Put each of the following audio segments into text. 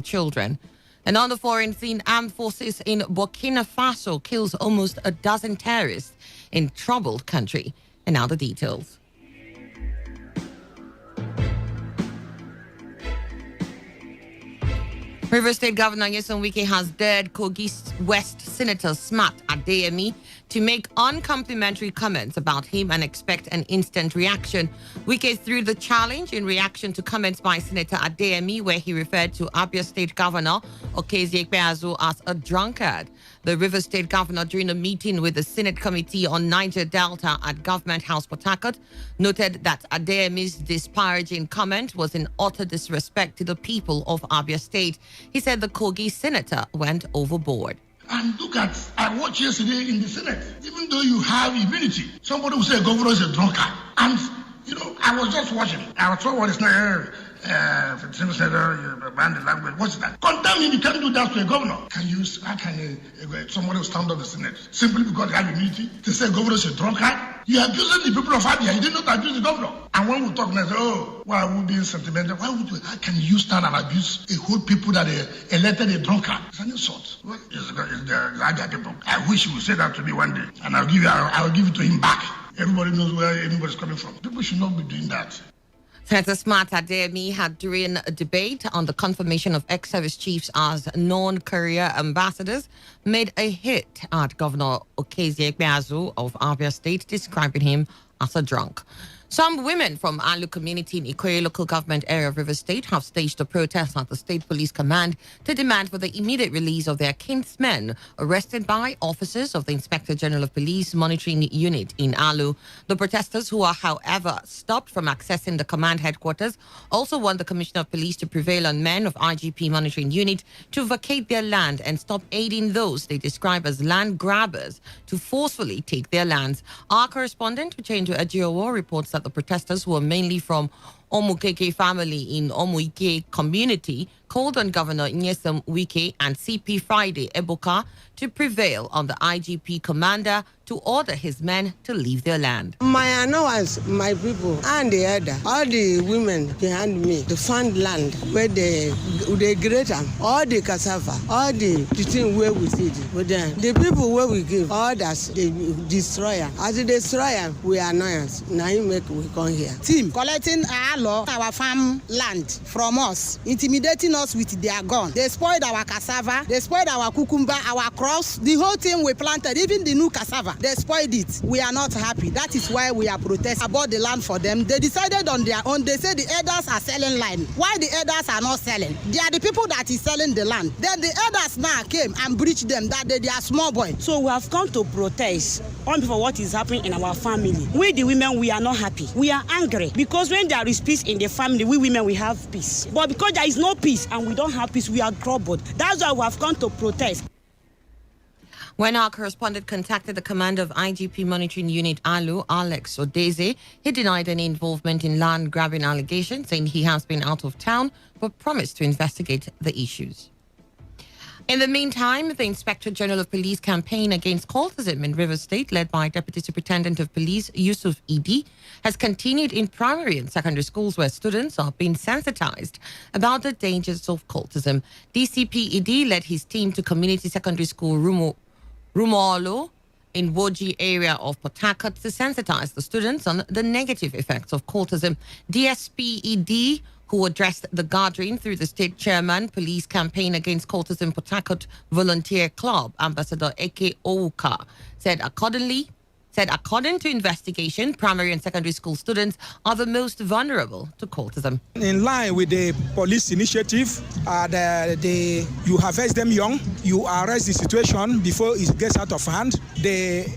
children. And on the foreign scene, armed forces in Burkina Faso kills almost a dozen terrorists in troubled country. And now the details. Rivers State Governor Nyesom Wike has dared Kogi West Senator Smart Adeyemi to make uncomplimentary comments about him and expect an instant reaction. Wike threw the challenge in reaction to comments by Senator Adeyemi, where he referred to Abia State Governor Okezie Ikpeazu as a drunkard. The Rivers State Governor, during a meeting with the Senate Committee on Niger Delta at Government House Port Harcourt, noted that Adeyemi's disparaging comment was in utter disrespect to the people of Abia State. He said the Kogi senator went overboard. And look at, I watched yesterday in the Senate, even though you have immunity, somebody will say governor is a drunkard. And, I was just watching. I was told what is not senator, ban the language. What's that? Condemn him, you can't do that to a governor. How can somebody will stand up the Senate simply because they have immunity to say governor is a drunkard? You are abusing the people of Abia. You did not abuse the governor. And when we talk, and say, why are we being sentimental? How can you stand and abuse a whole people that elected a drunkard? It's an insult. Well, it's the Abia people. I wish you would say that to me one day, and I'll give it to him back. Everybody knows where anybody's coming from. People should not be doing that. Senator Smart Adeyemi had, during a debate on the confirmation of ex-service chiefs as non-career ambassadors, made a hit at Governor Okezie Ikpeazu of Abia State, describing him as a drunk. Some women from Alu community in Ikoyi local government area of Rivers State have staged a protest at the State Police Command to demand for the immediate release of their kinsmen arrested by officers of the Inspector General of Police Monitoring Unit in Alu. The protesters, who are, however, stopped from accessing the command headquarters, also want the Commissioner of Police to prevail on men of IGP Monitoring Unit to vacate their land and stop aiding those they describe as land grabbers to forcefully take their lands. Our correspondent, Uchendu Ajiowo, reports that the protesters, who are mainly from Omukeke family in Omuike community, called on Governor Nyesom Wike and CP Friday Ebuka to prevail on the IGP commander to order his men to leave their land. My allowance, my people, and the other, all the women behind me, the fund land where they great them, all the cassava, all the thing where we see it. But then the people where we give, all that they destroy them. As a destroyer, we are annoyance. Now you make we come here. Team collecting our farm land from us, intimidating us with their gun. They spoiled our cassava, they spoiled our cucumber, our crops, the whole thing we planted, even the new cassava. They spoiled it. We are not happy. That is why we are protesting. I bought the land for them. They decided on their own. They say the elders are selling land. Why the elders are not selling? They are the people that is selling the land. Then the elders now came and breached them that they are small boys. So we have come to protest on for what is happening in our family. We the women, we are not happy. We are angry because when there is peace in the family, we women, we have peace. But because there is no peace and we don't have peace, we are troubled. That's why we have come to protest. When our correspondent contacted the commander of IGP Monitoring Unit Alu, Alex Odeze, he denied any involvement in land grabbing allegations, saying he has been out of town but promised to investigate the issues. In the meantime, the Inspector General of Police campaign against cultism in Rivers State, led by Deputy Superintendent of Police Yusuf Idi, has continued in primary and secondary schools where students are being sensitized about the dangers of cultism. DCP Idi led his team to Community Secondary School Rumolo in Woji area of Port Harcourt to sensitize the students on the negative effects of cultism. DSP Ed, who addressed the gathering through the state chairman, Police Campaign Against Cultism Port Harcourt Volunteer Club, Ambassador Eke Ouka, said according to investigation, primary and secondary school students are the most vulnerable to cultism. In line with the police initiative, you harvest them young, you arrest the situation before it gets out of hand.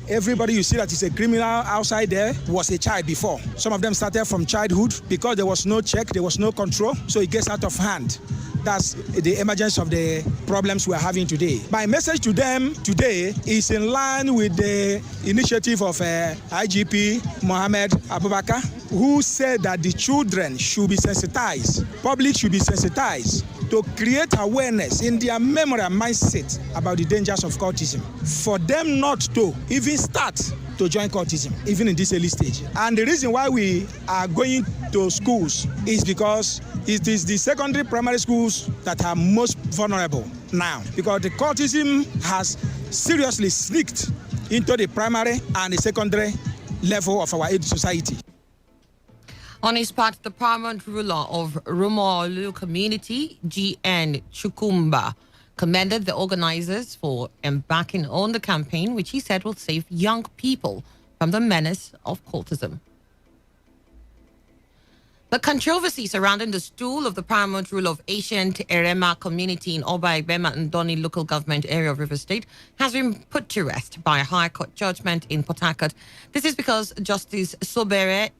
Everybody you see that is a criminal outside there was a child before. Some of them started from childhood because there was no check, there was no control, so it gets out of hand. That's the emergence of the problems we are having today. My message to them today is in line with the initiative of IGP Mohammed Abubakar, who said that the children should be sensitized, public should be sensitized to create awareness in their memory and mindset about the dangers of cultism, for them not to even start to join cultism, even in this early stage. And the reason why we are going to schools is because it is the secondary primary schools that are most vulnerable now, because the cultism has seriously sneaked into the primary and the secondary level of our age society. On his part, the paramount ruler of Rumolu community, G.N. Chukumba, commended the organizers for embarking on the campaign, which he said will save young people from the menace of cultism. The controversy surrounding the stool of the paramount ruler of ancient Erema community in Oba Igbema and Doni local government area of River State has been put to rest by a High Court judgment in Port Harcourt. This is because Justice Sobere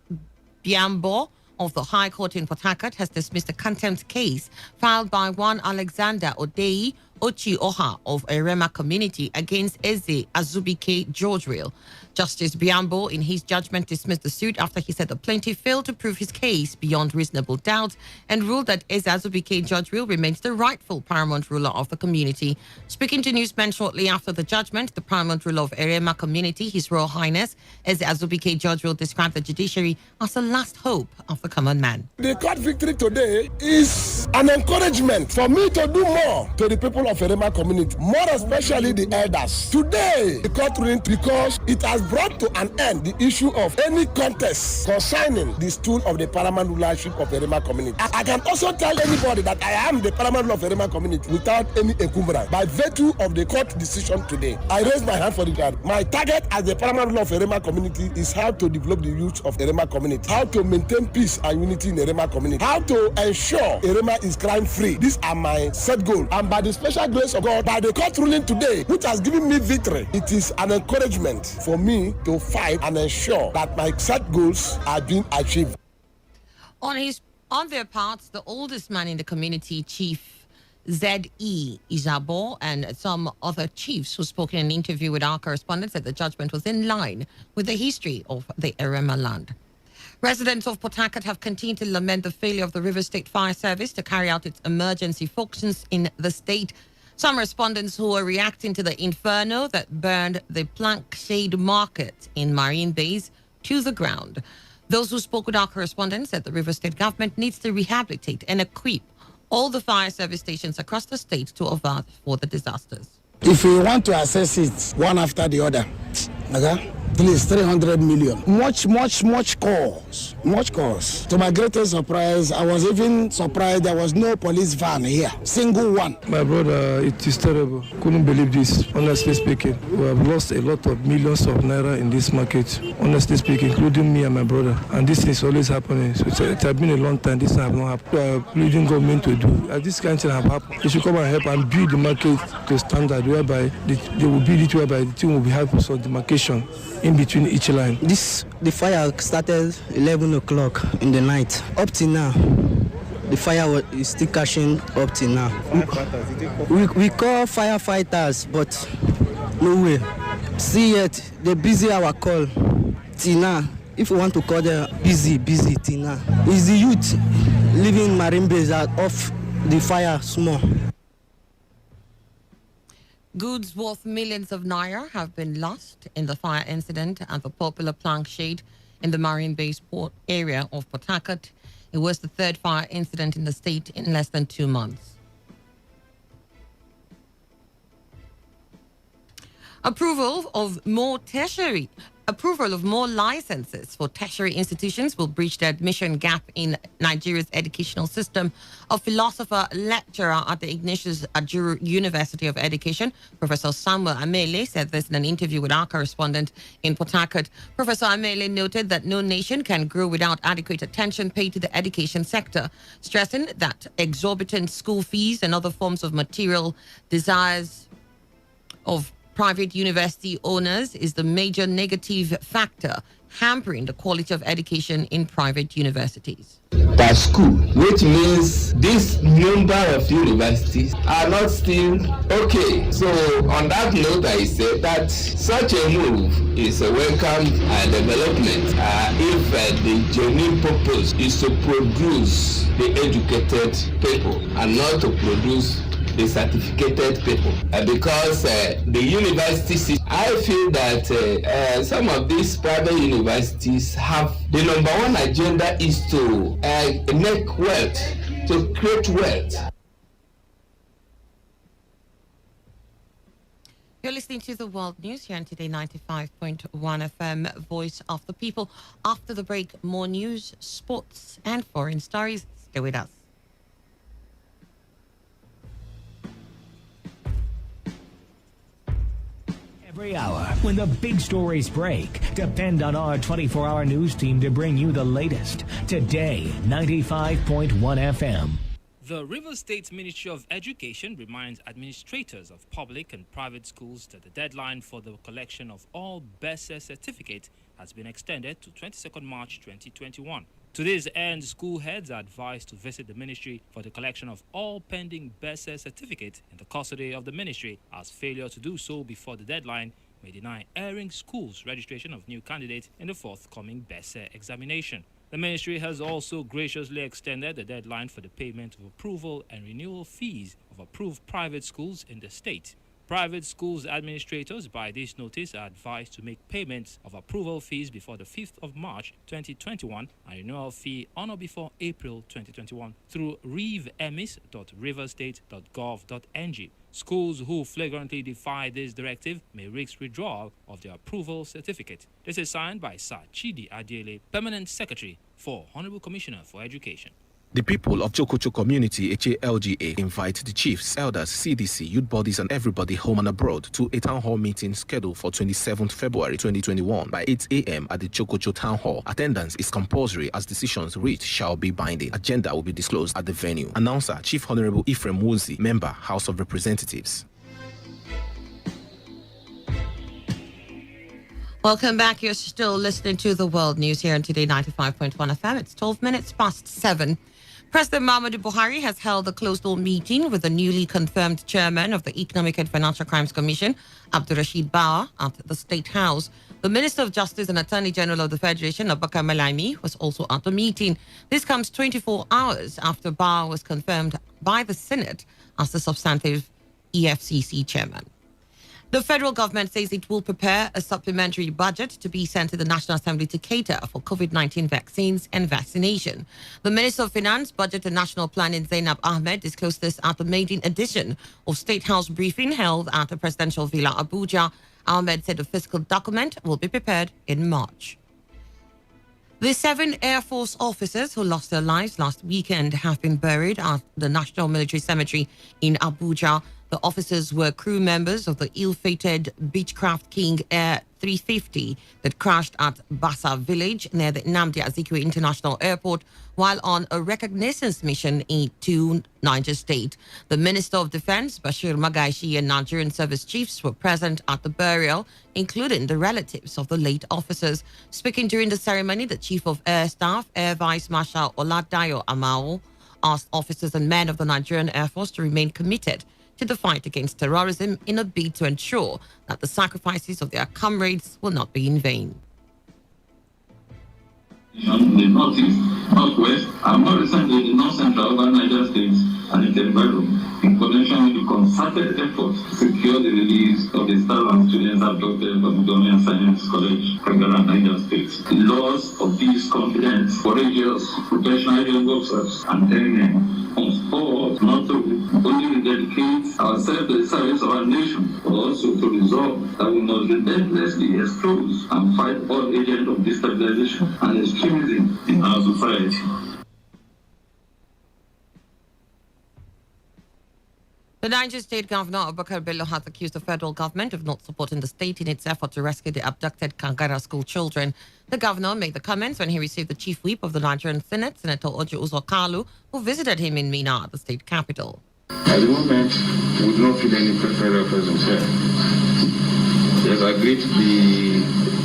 Biambo of the High Court in Port Harcourt has dismissed a contempt case filed by one Alexander Odei Ochi Oha of Erema community against Eze Azubike George Real. Justice Biambo, in his judgment, dismissed the suit after he said the plaintiff failed to prove his case beyond reasonable doubt and ruled that Eze Azubike George Real remains the rightful paramount ruler of the community. Speaking to newsmen shortly after the judgment, the paramount ruler of Erema community, His Royal Highness Eze Azubike George Real, described the judiciary as the last hope of the common man. The court victory today is an encouragement for me to do more to the people of Erema community, more especially the elders. Today, the court ruling because it has brought to an end the issue of any contest concerning the stool of the paramount rulership of Erema community. I can also tell anybody that I am the paramount ruler of Erema community without any encumbrance by virtue of the court decision today. I raise my hand for the God. My target as the paramount ruler of Erema community is how to develop the youth of Erema community, how to maintain peace and unity in Erema community, how to ensure Erema is crime free. These are my set goals. And by the special grace of God, by the court ruling today, which has given me victory, it is an encouragement for me to fight and ensure that my set goals are being achieved. On their parts, the oldest man in the community, Chief Z.E. Izabo, and some other chiefs who spoke in an interview with our correspondents, said the judgment was in line with the history of the Erema land. Residents of Port Harcourt have continued to lament the failure of the River State Fire Service to carry out its emergency functions in the state. Some respondents who are reacting to the inferno that burned the Plank Shade Market in Marine Bays to the ground. Those who spoke with our correspondents said the River State government needs to rehabilitate and equip all the fire service stations across the state to avert for the disasters. If we want to assess it one after the other, okay? Please, 300 million. Much calls. To my greatest surprise, I was even surprised there was no police van here. Single one. My brother, it is terrible. Couldn't believe this, honestly speaking. We have lost a lot of millions of naira in this market, honestly speaking, including me and my brother. And this is always happening. So it has been a long time. This have not happened. We are pleading government to do. As this kind of thing have happened, they should come and help and build the market to standard whereby they will build it whereby the thing will be having some demarcation in between each line. The fire started 11 o'clock in the night. Up till now, the fire is still catching up till now. We call firefighters, but no way. See yet, they busy our call. Till now, if we want to call them busy till now. It's the youth living in Marine Bays that off the fire small. Goods worth millions of naira have been lost in the fire incident at the popular Plank Shade in the Marine Bays port area of Port Harcourt. It was the third fire incident in the state in less than 2 months. Approval of more licenses for tertiary institutions will bridge the admission gap in Nigeria's educational system. A philosopher lecturer at the Ignatius Ajuru University of Education, Professor Samuel Amele, said this in an interview with our correspondent in Port Harcourt. Professor Amele noted that no nation can grow without adequate attention paid to the education sector, stressing that exorbitant school fees and other forms of material desires of private university owners is the major negative factor hampering the quality of education in private universities. Per school, which means this number of universities are not still okay. So on that note, I say that such a move is a welcome development if the genuine purpose is to produce the educated people and not to produce the certificated people, because the universities, I feel that some of these private universities have the number one agenda is to make wealth, to create wealth. You're listening to the World News here on Today 95.1 FM, Voice of the People. After the break, more news, sports, and foreign stories. Stay with us. Every hour, when the big stories break, depend on our 24-hour news team to bring you the latest. Today, 95.1 FM. The Rivers State Ministry of Education reminds administrators of public and private schools that the deadline for the collection of all BESA certificates has been extended to 22nd March 2021. To this end, school heads are advised to visit the ministry for the collection of all pending BESA certificates in the custody of the ministry, as failure to do so before the deadline may deny erring schools registration of new candidates in the forthcoming BESA examination. The ministry has also graciously extended the deadline for the payment of approval and renewal fees of approved private schools in the state. Private schools administrators by this notice are advised to make payments of approval fees before the 5th of March 2021 and renewal fee on or before April 2021 through revemis.riverstate.gov.ng. Schools who flagrantly defy this directive may risk withdrawal of their approval certificate. This is signed by Sir Chidi Adiele, Permanent Secretary for Honorable Commissioner for Education. The people of Chokocho Community HALGA invite the chiefs, elders, CDC, youth bodies and everybody home and abroad to a town hall meeting scheduled for 27th February 2021 by 8 a.m. at the Chokocho Town Hall. Attendance is compulsory as decisions reached shall be binding. Agenda will be disclosed at the venue. Announcer Chief Honorable Ephraim Woolsey, Member, House of Representatives. Welcome back. You're still listening to the World News here on Today 95.1 FM. It's 12 minutes past 7. President Muhammadu Buhari has held a closed-door meeting with the newly confirmed chairman of the Economic and Financial Crimes Commission, Abdurrashid Bawa, at the State House. The Minister of Justice and Attorney General of the Federation, Abubakar Malami, was also at the meeting. This comes 24 hours after Bawa was confirmed by the Senate as the substantive EFCC chairman. The federal government says it will prepare a supplementary budget to be sent to the National Assembly to cater for COVID-19 vaccines and vaccination. The Minister of Finance, Budget and National Planning, Zainab Ahmed, disclosed this at the maiden edition of State House briefing held at the Presidential Villa, Abuja. Ahmed said the fiscal document will be prepared in March. The 7 Air Force officers who lost their lives last weekend have been buried at the National Military Cemetery in Abuja. The officers were crew members of the ill-fated Beechcraft King Air 350 that crashed at Bassa village near the Nnamdi Azikiwe International Airport while on a reconnaissance mission to Niger State. The Minister of Defense, Bashir Magaishi, and Nigerian service chiefs were present at the burial, including the relatives of the late officers. Speaking during the ceremony, the Chief of Air Staff, Air Vice Marshal Oladayo Amao, asked officers and men of the Nigerian Air Force to remain committed to the fight against terrorism in a bid to ensure that the sacrifices of their comrades will not be in vain. The northeast, northwest, and more recently the north-central urban Niger states and its environment, in connection with the concerted effort to secure the release of the staff and students abducted from Government Science College, Kagara, Niger State. The loss of these confident, courageous, professional young officers and airmen must forward not to only dedicate ourselves to the service of our nation, but also to resolve that we must relentlessly expose and fight all agents of destabilization and extremism in our society. The Niger State Governor, Abubakar Bello, has accused the federal government of not supporting the state in its effort to rescue the abducted Kangara school children. The governor made the comments when he received the chief whip of the Nigerian Senate, Senator Oji Uzor Kalu, who visited him in Minna, the state capital. At the moment, we do not feel any federal presence here. The As agreed, the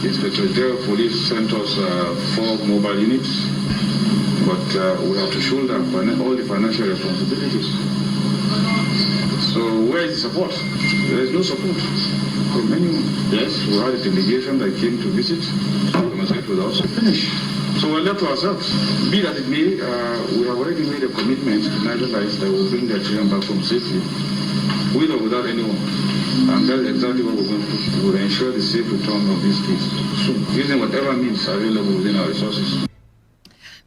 Inspector General of Police sent us 4 mobile units, but we have to shoulder all the financial responsibilities. So where is the support? There is no support from anyone. Yes, we had a delegation that came to visit, demonstrate with us, finish. So we're left to ourselves. Be that it may, we have already made a commitment to Nigerians that will bring their children back home safely, with or without anyone. And that's exactly what we're going to do. We'll ensure the safe return of these kids soon, using whatever means available within our resources.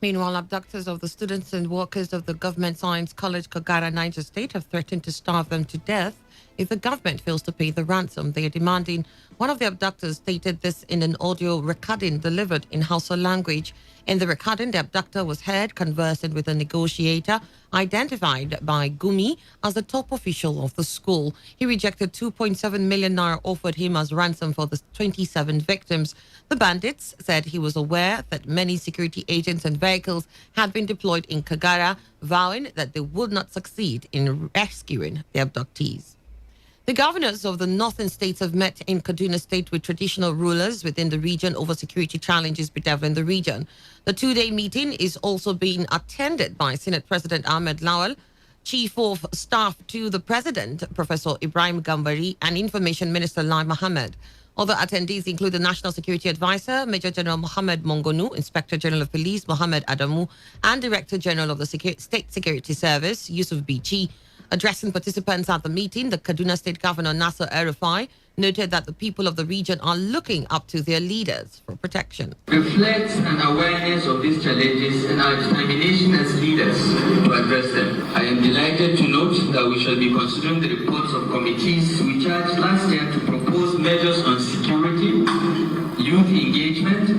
Meanwhile, abductors of the students and workers of the Government Science College, Kagara, Niger State, have threatened to starve them to death if the government fails to pay the ransom they are demanding. One of the abductors stated this in an audio recording delivered in Hausa language. In the recording, the abductor was heard conversing with a negotiator identified by Gumi as the top official of the school. He rejected 2.7 million naira offered him as ransom for the 27 victims. The bandits said he was aware that many security agents and vehicles had been deployed in Kagara, vowing that they would not succeed in rescuing the abductees. The governors of the northern states have met in Kaduna State with traditional rulers within the region over security challenges bedeviling the region. The 2-day meeting is also being attended by Senate President Ahmed Lawal, Chief of Staff to the President, Professor Ibrahim Gambari, and Information Minister Lai Mohammed. Other attendees include the National Security Advisor, Major General Mohammed Mongonu, Inspector General of Police Mohammed Adamu, and Director General of the State Security Service, Yusuf Bichi. Addressing participants at the meeting, the Kaduna State Governor Nasser El-Rufai noted that the people of the region are looking up to their leaders for protection. Reflects an awareness of these challenges and our determination as leaders to address them. I am delighted to note that we shall be considering the reports of committees we charged last year to propose measures on security, youth engagement,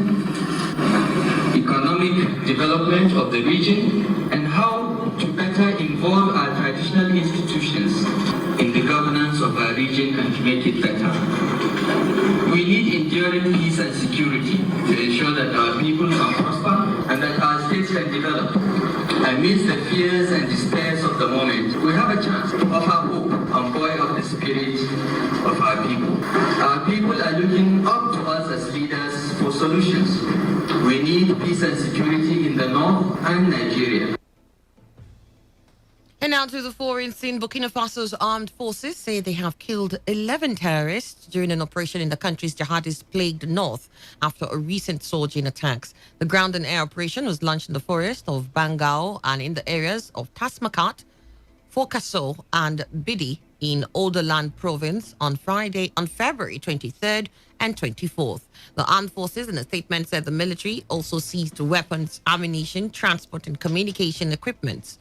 economic development of the region, and how to better involve our traditional institutions in the governance of our region and to make it better. We need enduring peace and security to ensure that our people can prosper and that our states can develop. Amidst the fears and despairs of the moment, we have a chance to offer hope and buoy up the spirit of our people. Our people are looking up to us as leaders for solutions. We need peace and security in the north and Nigeria. And now to the foreign scene. Burkina Faso's armed forces say they have killed 11 terrorists during an operation in the country's jihadist-plagued north after a recent surge in attacks. The ground and air operation was launched in the forest of Bangao and in the areas of Tasmakat, Fokaso, and Bidi in Oderland province on February 23rd and 24th. The armed forces in a statement said the military also seized weapons, ammunition, transport, and communication equipment.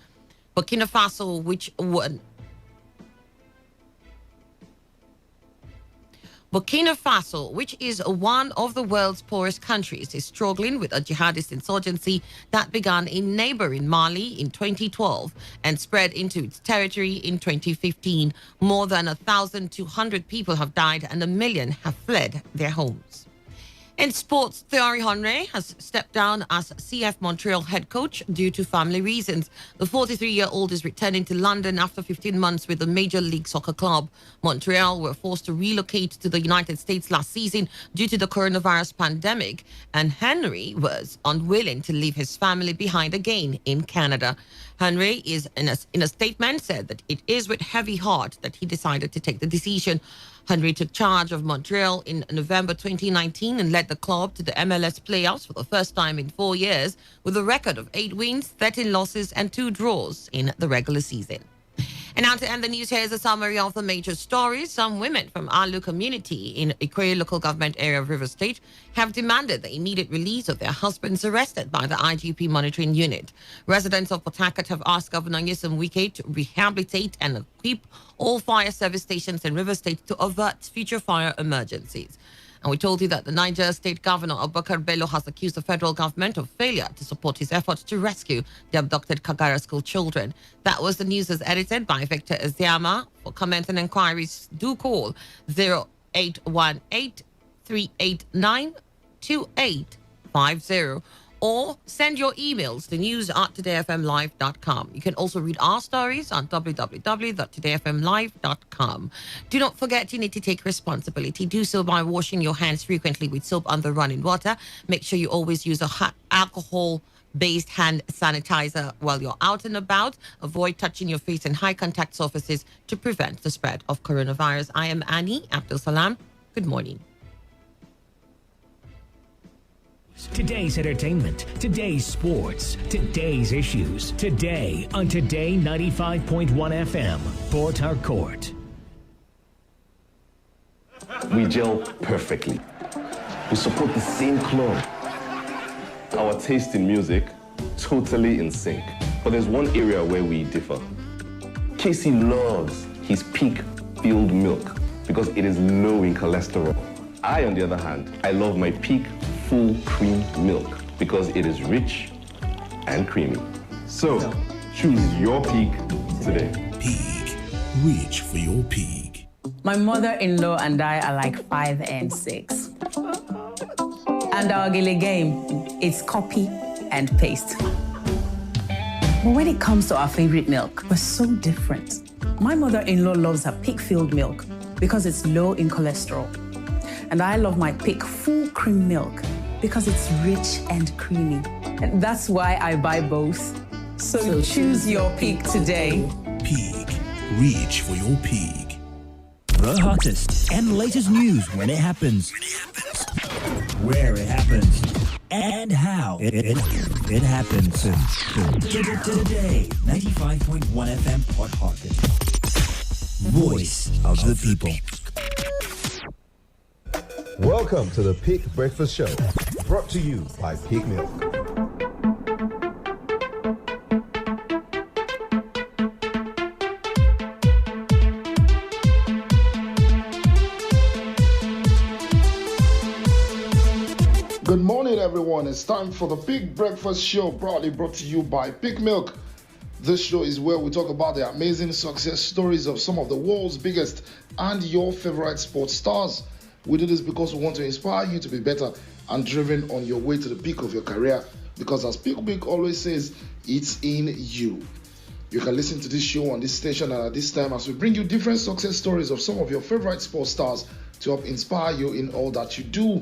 Burkina Faso, which is one of the world's poorest countries, is struggling with a jihadist insurgency that began in neighboring Mali in 2012 and spread into its territory in 2015. More than 1,200 people have died and 1 million have fled their homes. In sports, Thierry Henry has stepped down as CF Montreal head coach due to family reasons. The 43-year-old is returning to London after 15 months with the Major League Soccer club. Montreal were forced to relocate to the United States last season due to the coronavirus pandemic, and Henry was unwilling to leave his family behind again in Canada. Henry is in a statement said that it is with heavy heart that he decided to take the decision. Henry took charge of Montreal in November 2019 and led the club to the MLS playoffs for the first time in 4 years with a record of 8 wins, 13 losses and 2 draws in the regular season. And now to end the news, here's a summary of the major stories. Some women from Alu community in Ikwe local government area of Rivers State have demanded the immediate release of their husbands arrested by the IGP monitoring unit. Residents of Port Harcourt have asked Governor Nyesom Wike to rehabilitate and equip all fire service stations in Rivers State to avert future fire emergencies. And we told you that the Niger State Governor, Abubakar Bello, has accused the federal government of failure to support his efforts to rescue the abducted Kagara school children. That was the news as edited by Victor Eziama. For comments and inquiries, do call 0818-389-2850 or send your emails to news@todayfmlive.com. You can also read our stories on www.todayfmlive.com. Do not forget, you need to take responsibility. Do so by washing your hands frequently with soap under running water. Make sure you always use a hot alcohol-based hand sanitizer while you're out and about. Avoid touching your face and high contact surfaces to prevent the spread of coronavirus. I am Annie Abdul Salam. Good morning. Today's entertainment, today's sports, today's issues. Today on Today 95.1 FM, Port Harcourt. We gel perfectly. We support the same club. Our taste in music, totally in sync. But there's one area where we differ. Casey loves his peak filled milk because it is low in cholesterol. I, on the other hand, I love my peak full cream milk because it is rich and creamy. So, choose your peak today. Peak. Reach for your peak. My mother-in-law and I are like 5 and 6. And our Gile game, it's copy and paste. But when it comes to our favorite milk, we're so different. My mother-in-law loves her peak-filled milk because it's low in cholesterol. And I love my peak full cream milk because it's rich and creamy. And that's why I buy both. So choose your peak today. Peak. Reach for your peak. The hottest and latest news when it happens. Where it happens. And how it happens. Today, 95.1 FM Port Harcourt. Voice of the people. Welcome to the Peak Breakfast Show, brought to you by Peak Milk. Good morning, everyone. It's time for the Peak Breakfast Show, proudly brought to you by Peak Milk. This show is where we talk about the amazing success stories of some of the world's biggest and your favorite sports stars. We do this because we want to inspire you to be better and driven on your way to the peak of your career. Because as Peak Milk always says, it's in you. You can listen to this show on this station and at this time as we bring you different success stories of some of your favorite sports stars to help inspire you in all that you do.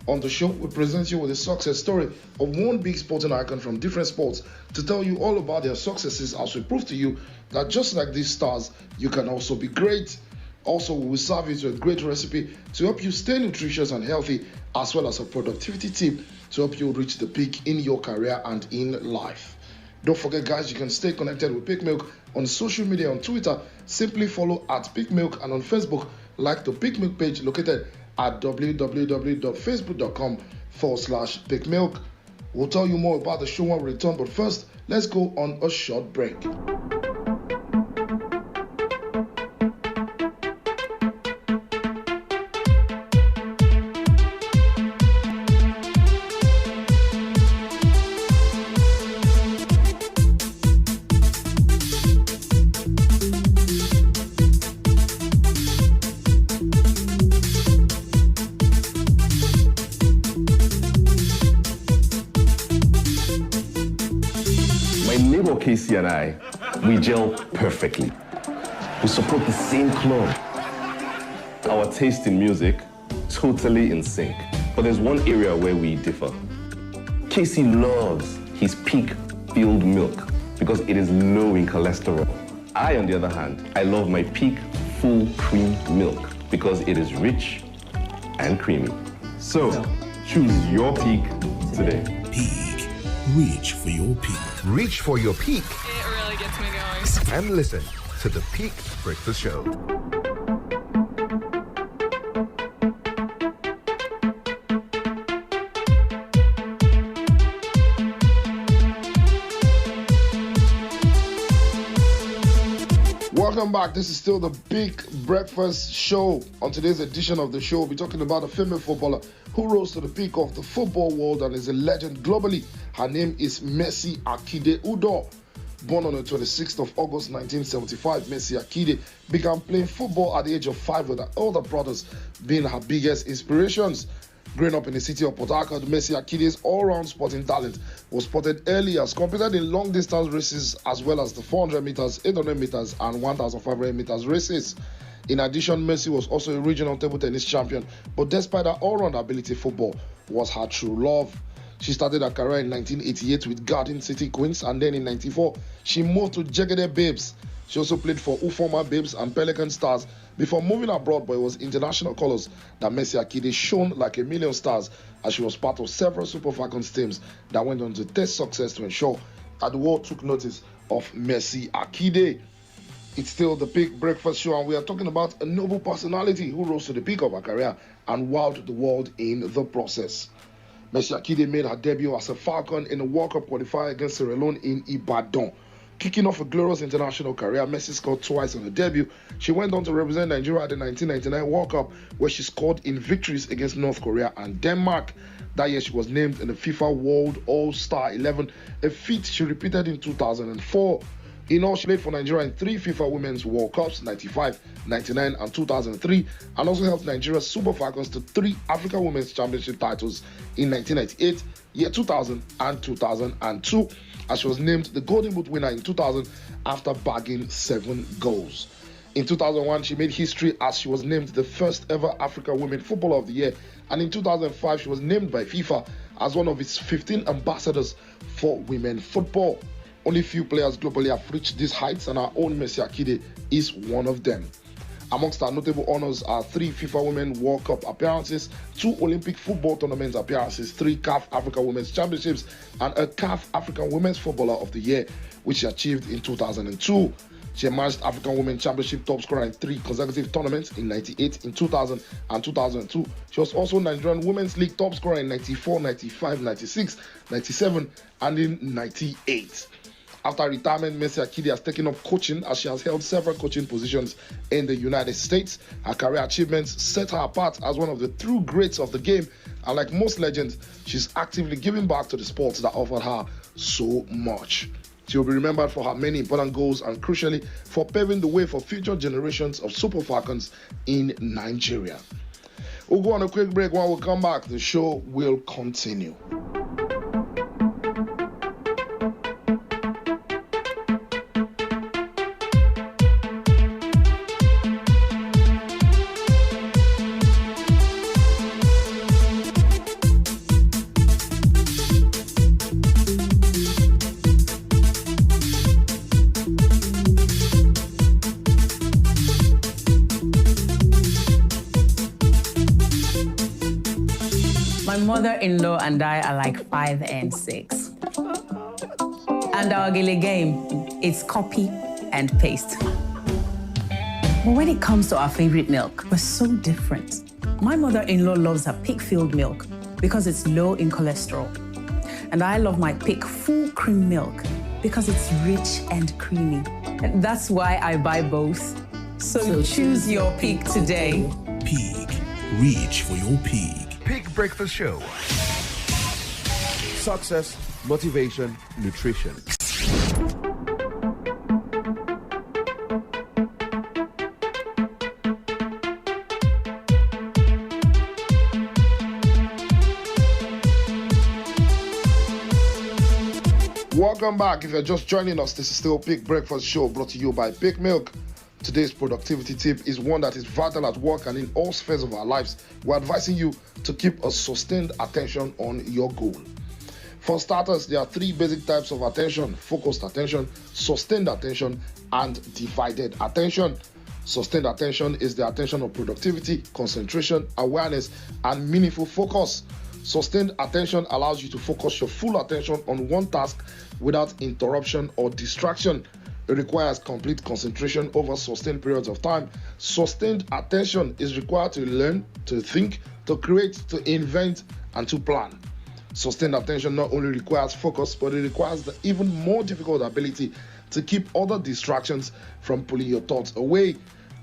On the show, we present you with a success story of one big sporting icon from different sports to tell you all about their successes as we prove to you that just like these stars, you can also be great. Also, we will serve you to a great recipe to help you stay nutritious and healthy, as well as a productivity tip to help you reach the peak in your career and in life. Don't forget, guys, you can stay connected with Peak Milk on social media. On Twitter, simply follow @Peak Milk, and on Facebook, like the Peak Milk page located at www.facebook.com/Peak Milk. We'll tell you more about the show when we return, but first, let's go on a short break. Casey and I, we gel perfectly. We support the same club. Our taste in music, totally in sync. But there's one area where we differ. Casey loves his peak filled milk because it is low in cholesterol. I, on the other hand, I love my peak full cream milk because it is rich and creamy. So, choose your peak today. Peak. Reach for your peak. Reach for your peak. It really gets me going. And listen to the Peak Breakfast Show. Welcome back. This is still the Big Breakfast Show. On today's edition of the show, we'll be talking about a female footballer who rose to the peak of the football world and is a legend globally. Her name is Mercy Akide Udoh. Born on the 26th of August 1975, Mercy Akide began playing football at the age of 5, with her older brothers being her biggest inspirations. Growing up in the city of Port Harcourt, Mercy Akide's all-round sporting talent was spotted early as competed in long-distance races as well as the 400 meters, 800 meters and 1,500 meters races. In addition, Mercy was also a regional table tennis champion, but despite her all-round ability, football was her true love. She started her career in 1988 with Garden City Queens, and then in 1994, she moved to Jegede Babes. She also played for Ufoma Babes and Pelican Stars before moving abroad, but it was international colours that Mercy Akide shone like a million stars as she was part of several Super Falcons teams that went on to test success to ensure that the world took notice of Mercy Akide. It's still the Peak Breakfast Show, and we are talking about a noble personality who rose to the peak of her career and wowed the world in the process. Mercy Akide made her debut as a Falcon in a World Cup qualifier against Sierra Leone in Ibadan. Kicking off a glorious international career, Mercy scored twice on her debut. She went on to represent Nigeria at the 1999 World Cup, where she scored in victories against North Korea and Denmark. That year, she was named in the FIFA World All-Star 11, a feat she repeated in 2004. In all, she played for Nigeria in 3 FIFA Women's World Cups, 95, 99 and 2003, and also helped Nigeria's Super Falcons to 3 Africa Women's Championship titles in 1998, year 2000 and 2002, as she was named the Golden Boot winner in 2000 after bagging 7 goals. In 2001, she made history as she was named the first ever Africa Women Footballer of the Year, and in 2005, she was named by FIFA as one of its 15 ambassadors for women football. Only few players globally have reached these heights, and our own Mercy Akide is one of them. Amongst our notable honors are 3 FIFA Women World Cup appearances, 2 Olympic football tournament appearances, 3 CAF Africa Women's Championships, and a CAF African Women's Footballer of the Year, which she achieved in 2002. She emerged African Women's Championship top scorer in 3 consecutive tournaments in 98, in 2000 and 2002. She was also Nigerian Women's League top scorer in 94, 95, 96, 97 and in 98. After retirement, Mercy Akide has taken up coaching as she has held several coaching positions in the United States. Her career achievements set her apart as one of the true greats of the game, and like most legends, she's actively giving back to the sports that offered her so much. She will be remembered for her many important goals and crucially for paving the way for future generations of Super Falcons in Nigeria. We'll go on a quick break. When we come back, the show will continue. My mother-in-law and I are like 5 and 6. And our Gile game, it's copy and paste. But when it comes to our favorite milk, we're so different. My mother-in-law loves her Peak-filled milk because it's low in cholesterol. And I love my Peak full cream milk because it's rich and creamy. And that's why I buy both. So choose your Peak today. Peak. Reach for your peak. Peak Breakfast Show. Success, motivation, nutrition. Welcome back. If you're just joining us, this is still Peak Breakfast Show brought to you by Peak Milk. Today's productivity tip is one that is vital at work and in all spheres of our lives. We're advising you to keep a sustained attention on your goal. For starters, there are 3 basic types of attention: focused attention, sustained attention, and divided attention. Sustained attention is the attention of productivity, concentration, awareness, and meaningful focus. Sustained attention allows you to focus your full attention on one task without interruption or distraction. It requires complete concentration over sustained periods of time. Sustained attention is required to learn, to think, to create, to invent, and to plan. Sustained attention not only requires focus, but it requires the even more difficult ability to keep other distractions from pulling your thoughts away.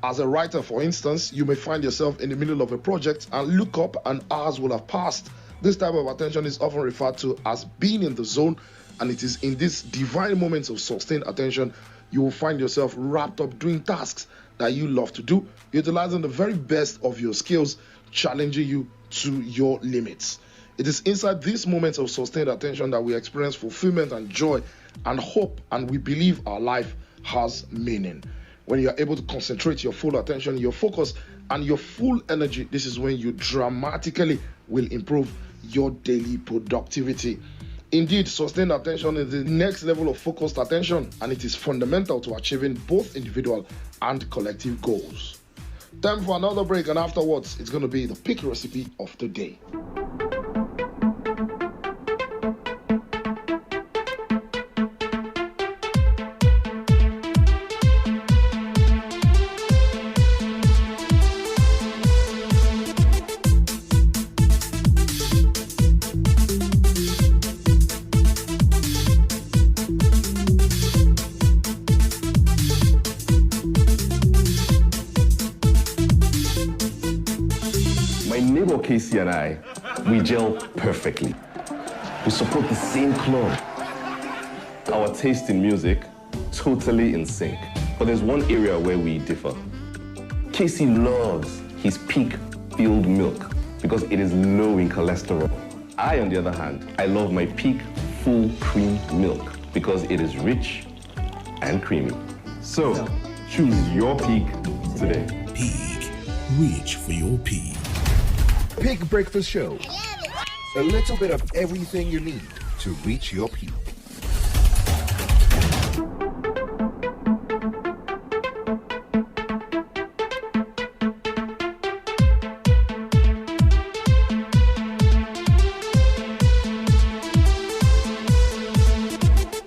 As a writer, for instance, you may find yourself in the middle of a project and look up and hours will have passed. This type of attention is often referred to as being in the zone, and it is in these divine moments of sustained attention you will find yourself wrapped up doing tasks that you love to do, utilizing the very best of your skills, challenging you to your limits. It is inside these moments of sustained attention that we experience fulfillment and joy and hope, and we believe our life has meaning. When you are able to concentrate your full attention, your focus, and your full energy, this is when you dramatically will improve your daily productivity. Indeed, sustained attention is the next level of focused attention, and it is fundamental to achieving both individual and collective goals. Time for another break, and afterwards, it's going to be the pick recipe of the day. Casey and I, we gel perfectly. We support the same club. Our taste in music, totally in sync. But there's one area where we differ. Casey loves his peak filled milk because it is low in cholesterol. I, on the other hand, I love my peak full cream milk because it is rich and creamy. So, choose your peak today. Peak. Reach for your peak. Pig Breakfast Show. A little bit of everything you need to reach your peak.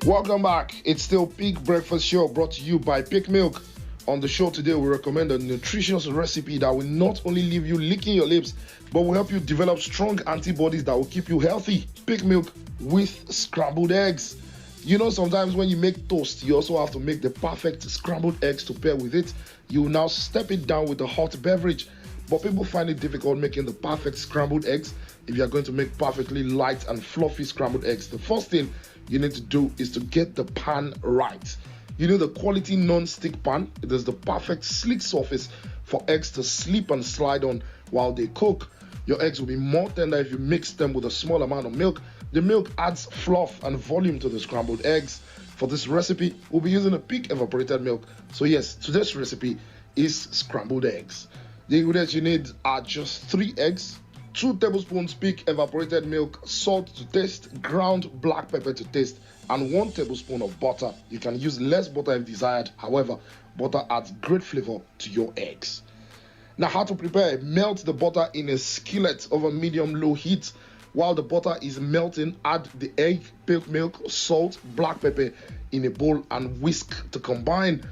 Welcome back. It's still Pig Breakfast Show brought to you by Pig Milk. On the show today, we recommend a nutritious recipe that will not only leave you licking your lips, but will help you develop strong antibodies that will keep you healthy. Pig milk with scrambled eggs. You know, sometimes when you make toast, you also have to make the perfect scrambled eggs to pair with it. You now step it down with a hot beverage. But people find it difficult making the perfect scrambled eggs. If you are going to make perfectly light and fluffy scrambled eggs, the first thing you need to do is to get the pan right. You need a quality non-stick pan. It is the perfect slick surface for eggs to slip and slide on while they cook. Your eggs will be more tender if you mix them with a small amount of milk. The milk adds fluff and volume to the scrambled eggs. For this recipe, we'll be using a peak evaporated milk. So yes, today's recipe is scrambled eggs. The ingredients you need are just 3 eggs, 2 tablespoons peak evaporated milk, salt to taste, ground black pepper to taste, and 1 tablespoon of butter. You can use less butter if desired. However, butter adds great flavor to your eggs. Now, how to prepare? Melt the butter in a skillet over medium-low heat. While the butter is melting, add the egg, pale milk, salt, black pepper in a bowl and whisk to combine.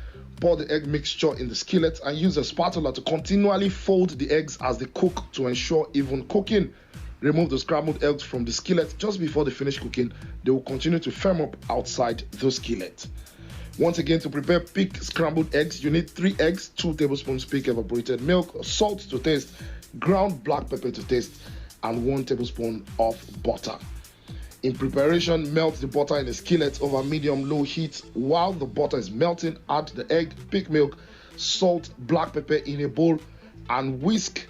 Pour the egg mixture in the skillet and use a spatula to continually fold the eggs as they cook to ensure even cooking. Remove the scrambled eggs from the skillet just before they finish cooking. They will continue to firm up outside the skillet. Once again, to prepare peak scrambled eggs, you need 3 eggs, 2 tablespoons peak evaporated milk, salt to taste, ground black pepper to taste, and 1 tablespoon of butter. In preparation, melt the butter in a skillet over medium-low heat. While the butter is melting, add the egg, peak milk, salt, black pepper in a bowl, and whisk.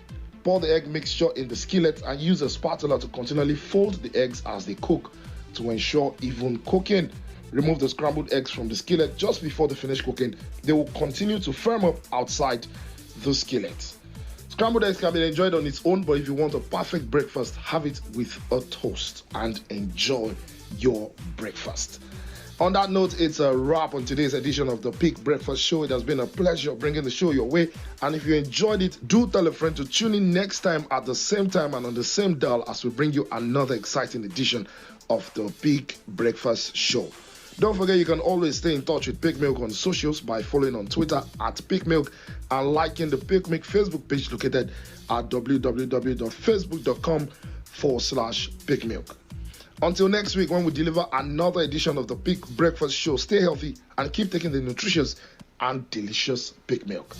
Pour the egg mixture in the skillet and use a spatula to continually fold the eggs as they cook to ensure even cooking. Remove the scrambled eggs from the skillet just before they finish cooking. They will continue to firm up outside the skillet. Scrambled eggs can be enjoyed on its own, but if you want a perfect breakfast, have it with a toast and enjoy your breakfast. On that note, it's a wrap on today's edition of the Peak Breakfast Show. It has been a pleasure bringing the show your way. And if you enjoyed it, do tell a friend to tune in next time at the same time and on the same dial as we bring you another exciting edition of the Peak Breakfast Show. Don't forget, you can always stay in touch with Pig Milk on socials by following on Twitter at Pig Milk and liking the Pig Milk Facebook page located at www.facebook.com/Pig Milk. Until next week, when we deliver another edition of the Pig Breakfast Show, stay healthy and keep taking the nutritious and delicious Pig Milk.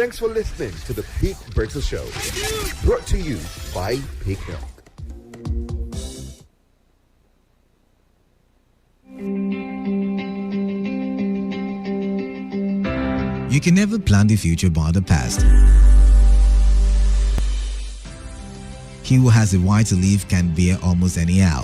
Thanks for listening to the Peak Breakfast Show. Brought to you by Peak Milk. You can never plan the future by the past. He who has a right to live can bear almost anyhow.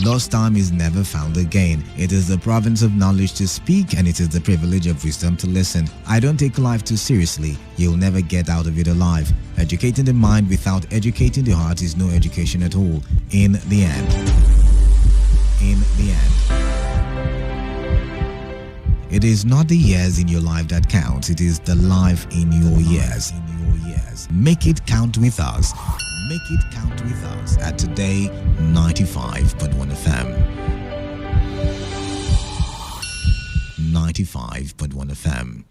Lost time is never found again. It is the province of knowledge to speak, and it is the privilege of wisdom to listen. I don't take life too seriously. You'll never get out of it alive. Educating the mind without educating the heart is no education at all. In the end. It is not the years in your life that counts. It is the life in your years. Make it count with us. Make it count with us at Today 95.1 FM. 95.1 FM.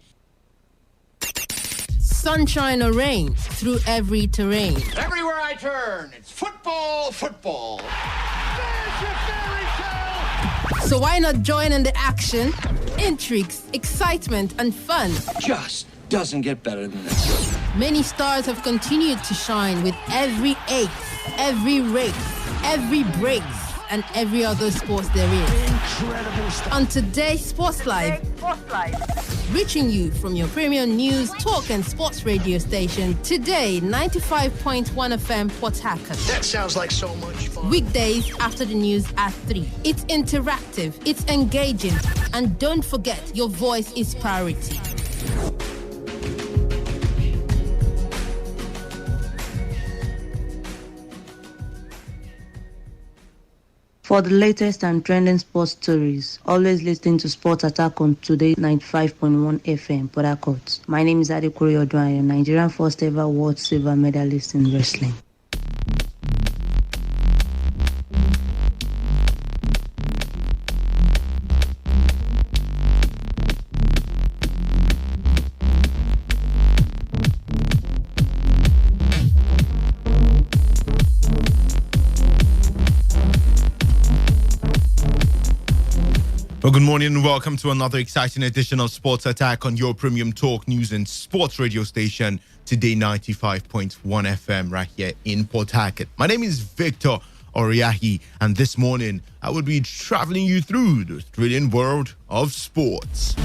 Sunshine or rain, through every terrain. Everywhere I turn, it's football, football. There's your fairy tale. So why not join in the action, intrigues, excitement, and fun? Just doesn't get better than this. Many stars have continued to shine with every ace, every race, every break, and every other sports there is. Incredible stuff. On Today Sports Live, reaching you from your premium news, talk and sports radio station, Today 95.1 FM Port Harcourt. That sounds like so much fun. Weekdays after the news at 3. It's interactive, it's engaging, and don't forget, your voice is priority. For the latest and trending sports stories, always listen to Sports Attack on Today 95.1 FM, Port Harcourt. My name is Adekuri Odwayo, Nigerian first ever world silver medalist in wrestling. Well, good morning and welcome to another exciting edition of Sports Attack on your premium talk, news and sports radio station, Today 95.1 FM right here in Port Harcourt. My name is Victor Oriahi, and this morning I will be traveling you through the thrilling world of sports.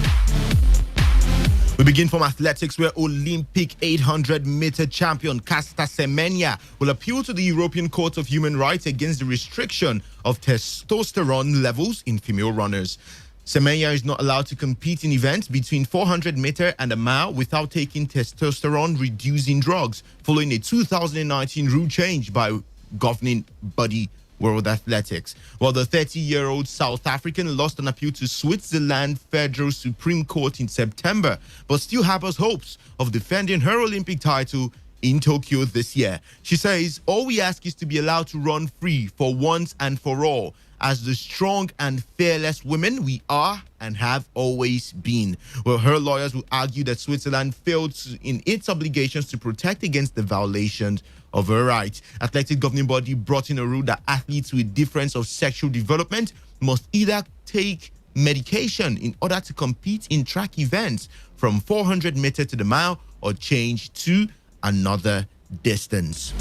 We begin from athletics, where Olympic 800-meter champion Caster Semenya will appeal to the European Court of Human Rights against the restriction of testosterone levels in female runners. Semenya is not allowed to compete in events between 400 meter and a mile without taking testosterone-reducing drugs, following a 2019 rule change by governing body World Athletics. Well, the 30-year-old South African lost an appeal to Switzerland Federal Supreme Court in September, but still harbors hopes of defending her Olympic title in Tokyo this year. She says, all we ask is to be allowed to run free for once and for all, as the strong and fearless women we are and have always been. Well, her lawyers will argue that Switzerland failed in its obligations to protect against the violations of her rights. Athletic governing body brought in a rule that athletes with difference of sexual development must either take medication in order to compete in track events from 400 meter to the mile or change to another distance.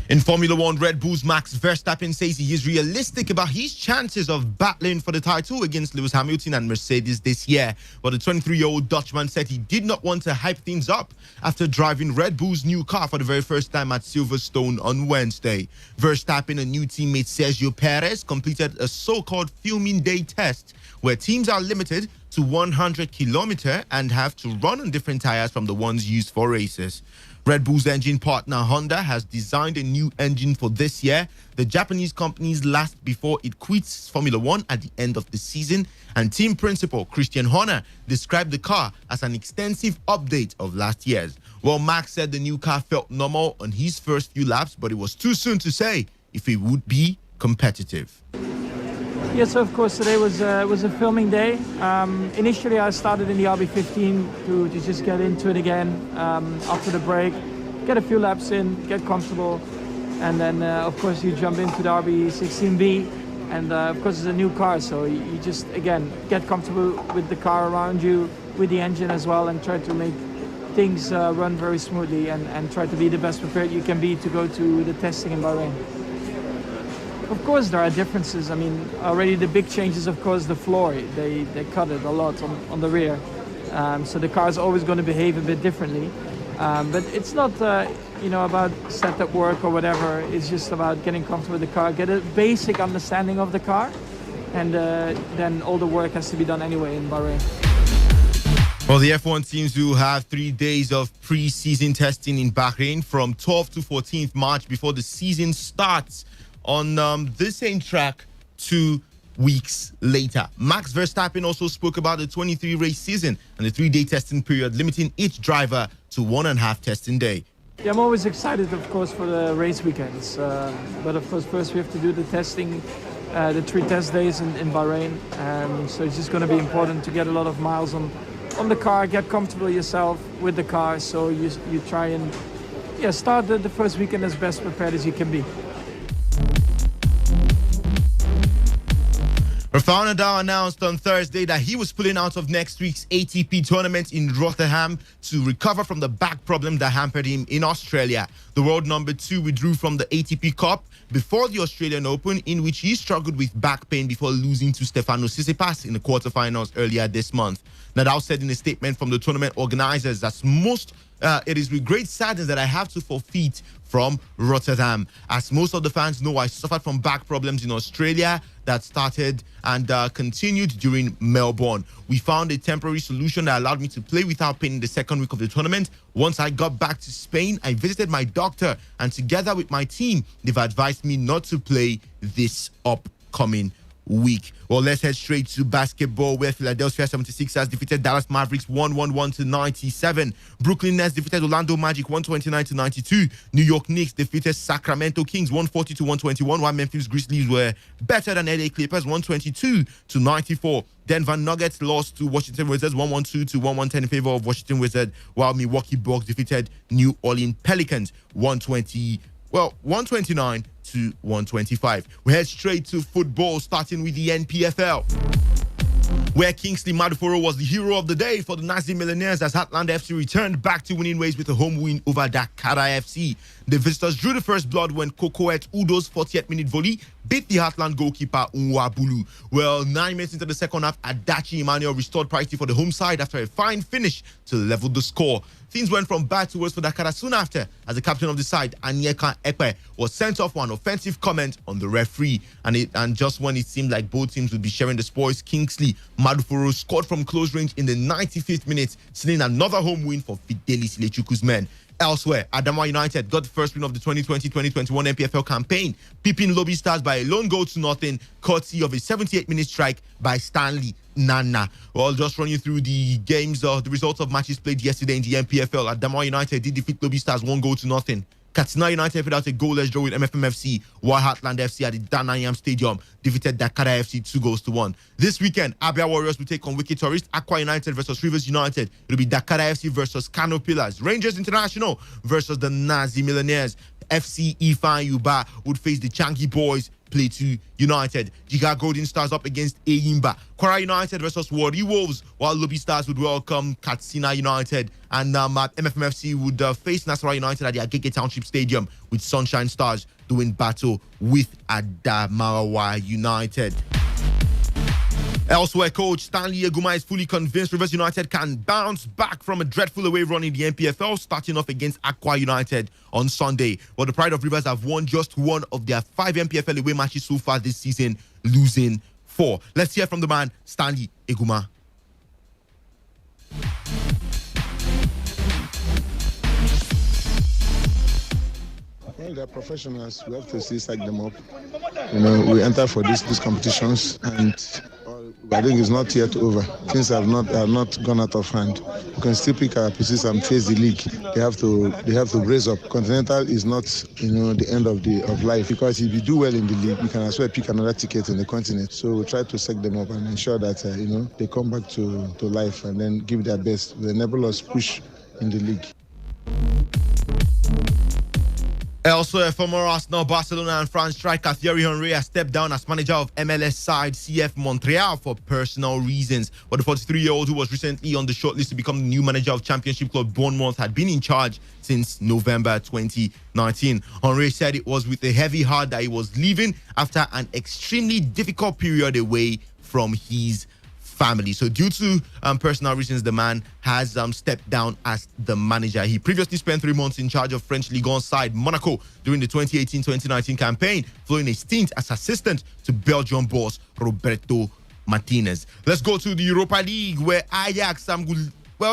In Formula One, Red Bull's Max Verstappen says he is realistic about his chances of battling for the title against Lewis Hamilton and Mercedes this year. But the 23-year-old Dutchman said he did not want to hype things up after driving Red Bull's new car for the very first time at Silverstone on Wednesday. Verstappen and new teammate Sergio Perez completed a so-called filming day test where teams are limited to 100 kilometers and have to run on different tires from the ones used for races. Red Bull's engine partner Honda has designed a new engine for this year. The Japanese company's last before it quits Formula One at the end of the season. And team principal Christian Horner described the car as an extensive update of last year's. Well, Max said the new car felt normal on his first few laps, but it was too soon to say if it would be competitive. Yes, of course, today was a filming day. Initially, I started in the RB15 to just get into it again after the break, get a few laps in, get comfortable, and then, of course, you jump into the RB16B. And of course, it's a new car, so you just, again, get comfortable with the car around you, with the engine as well, and try to make things run very smoothly and try to be the best prepared you can be to go to the testing in Bahrain. Of course, there are differences. I mean, already the big changes, of course, the floor. They cut it a lot on the rear. So the car is always going to behave a bit differently. But it's not, about setup work or whatever. It's just about getting comfortable with the car, get a basic understanding of the car, and then all the work has to be done anyway in Bahrain. Well, the F1 teams will have 3 days of pre-season testing in Bahrain from 12th to 14th March before the season starts on this same track 2 weeks later. Max Verstappen also spoke about the 23-race season and the 3-day testing period, limiting each driver to 1.5 testing day. Yeah, I'm always excited, of course, for the race weekends. But, of course, first we have to do the testing, the 3 test days in Bahrain. So it's just going to be important to get a lot of miles on the car, get comfortable yourself with the car. So you try and start the first weekend as best prepared as you can be. Rafael Nadal announced on Thursday that he was pulling out of next week's ATP tournament in Rotterdam to recover from the back problem that hampered him in Australia. The world number 2 withdrew from the ATP Cup before the Australian Open, in which he struggled with back pain before losing to Stefanos Tsitsipas in the quarterfinals earlier this month. Nadal said in a statement from the tournament organizers that it is with great sadness that I have to forfeit from Rotterdam. As most of the fans know, I suffered from back problems in Australia that started and continued during Melbourne. We found a temporary solution that allowed me to play without pain in the second week of the tournament. Once I got back to Spain, I visited my doctor, and together with my team, they've advised me not to play this upcoming week. Well, let's head straight to basketball, where Philadelphia 76ers defeated Dallas Mavericks 111-97. Brooklyn Nets defeated Orlando Magic 129-92. New York Knicks defeated Sacramento Kings 140-121, while Memphis Grizzlies were better than LA Clippers 122-94. Denver Nuggets lost to Washington Wizards 112-110 in favor of Washington Wizards, while Milwaukee Bucks defeated New Orleans Pelicans 129-125. We head straight to football, starting with the NPFL, where Kingsley Maduforo was the hero of the day for the Nazi Millionaires as Heartland FC returned back to winning ways with a home win over Dakar FC. The visitors drew the first blood when Kokoet Udo's 40th minute volley beat the Heartland goalkeeper Nwabulu. Well, 9 minutes into the second half, Adachi Emmanuel restored parity for the home side after a fine finish to level the score. Things went from bad to worse for Dakar soon after, as the captain of the side, Anyeka Ekpe, was sent off one offensive comment on the referee. And just when it seemed like both teams would be sharing the spoils, Kingsley Maduforo scored from close range in the 95th minute, sealing another home win for Fidelis Lechuku's men. Elsewhere, Adamawa United got the first win of the 2020-2021 NPFL campaign, pipping Lobby Stars by a lone goal to nothing, courtesy of a 78-minute strike by Stanley Nana. Well, just running through the games, the results of matches played yesterday in the NPFL. Adamawa United did defeat Lobby Stars 1-0. Katsina United put out a goalless draw with MFMFC, while Heartland FC at the Danayam Stadium defeated Dakar FC 2-1. This weekend, Abia Warriors will take on Wiki Tourist, Aqua United versus Rivers United. It will be Dakar FC versus Kano Pillars. Rangers International versus the Nazi Millionaires. FC Ifan Yuba would face the Changi Boys, Plateau United. Jiga Golden Stars up against Eyimba. Kwara United versus Wari Wolves, while Lobby Stars would welcome Katsina United. And MFMFC would face Nasarawa United at the Agege Township Stadium, with Sunshine Stars doing battle with Adamawa United. Elsewhere, coach Stanley Eguma is fully convinced Rivers United can bounce back from a dreadful away run in the NPFL, starting off against Aqua United on Sunday. But the Pride of Rivers have won just one of their 5 NPFL away matches so far this season, losing 4. Let's hear from the man, Stanley Eguma. Well, they're professionals. We have to still psych them up. We enter for these competitions, and I think it's not yet over. Things have not gone out of hand. We can still pick our pieces and face the league. They have to raise up. Continental is not, the end of life, because if you do well in the league, you can as well pick another ticket in the continent. So we try to psych them up and ensure that they come back to life and then give their best. They enable us push in the league. Elsewhere, former Arsenal, Barcelona and France striker Thierry Henry has stepped down as manager of MLS side CF Montreal for personal reasons. But the 43-year-old, who was recently on the shortlist to become the new manager of Championship club Bournemouth, had been in charge since November 2019. Henry said it was with a heavy heart that he was leaving after an extremely difficult period away from his family. So due to personal reasons, the man has stepped down as the manager. He previously spent 3 months in charge of French Ligue 1 side Monaco during the 2018-2019 campaign, following a stint as assistant to Belgian boss Roberto Martinez. Let's go to the Europa League, where Ajax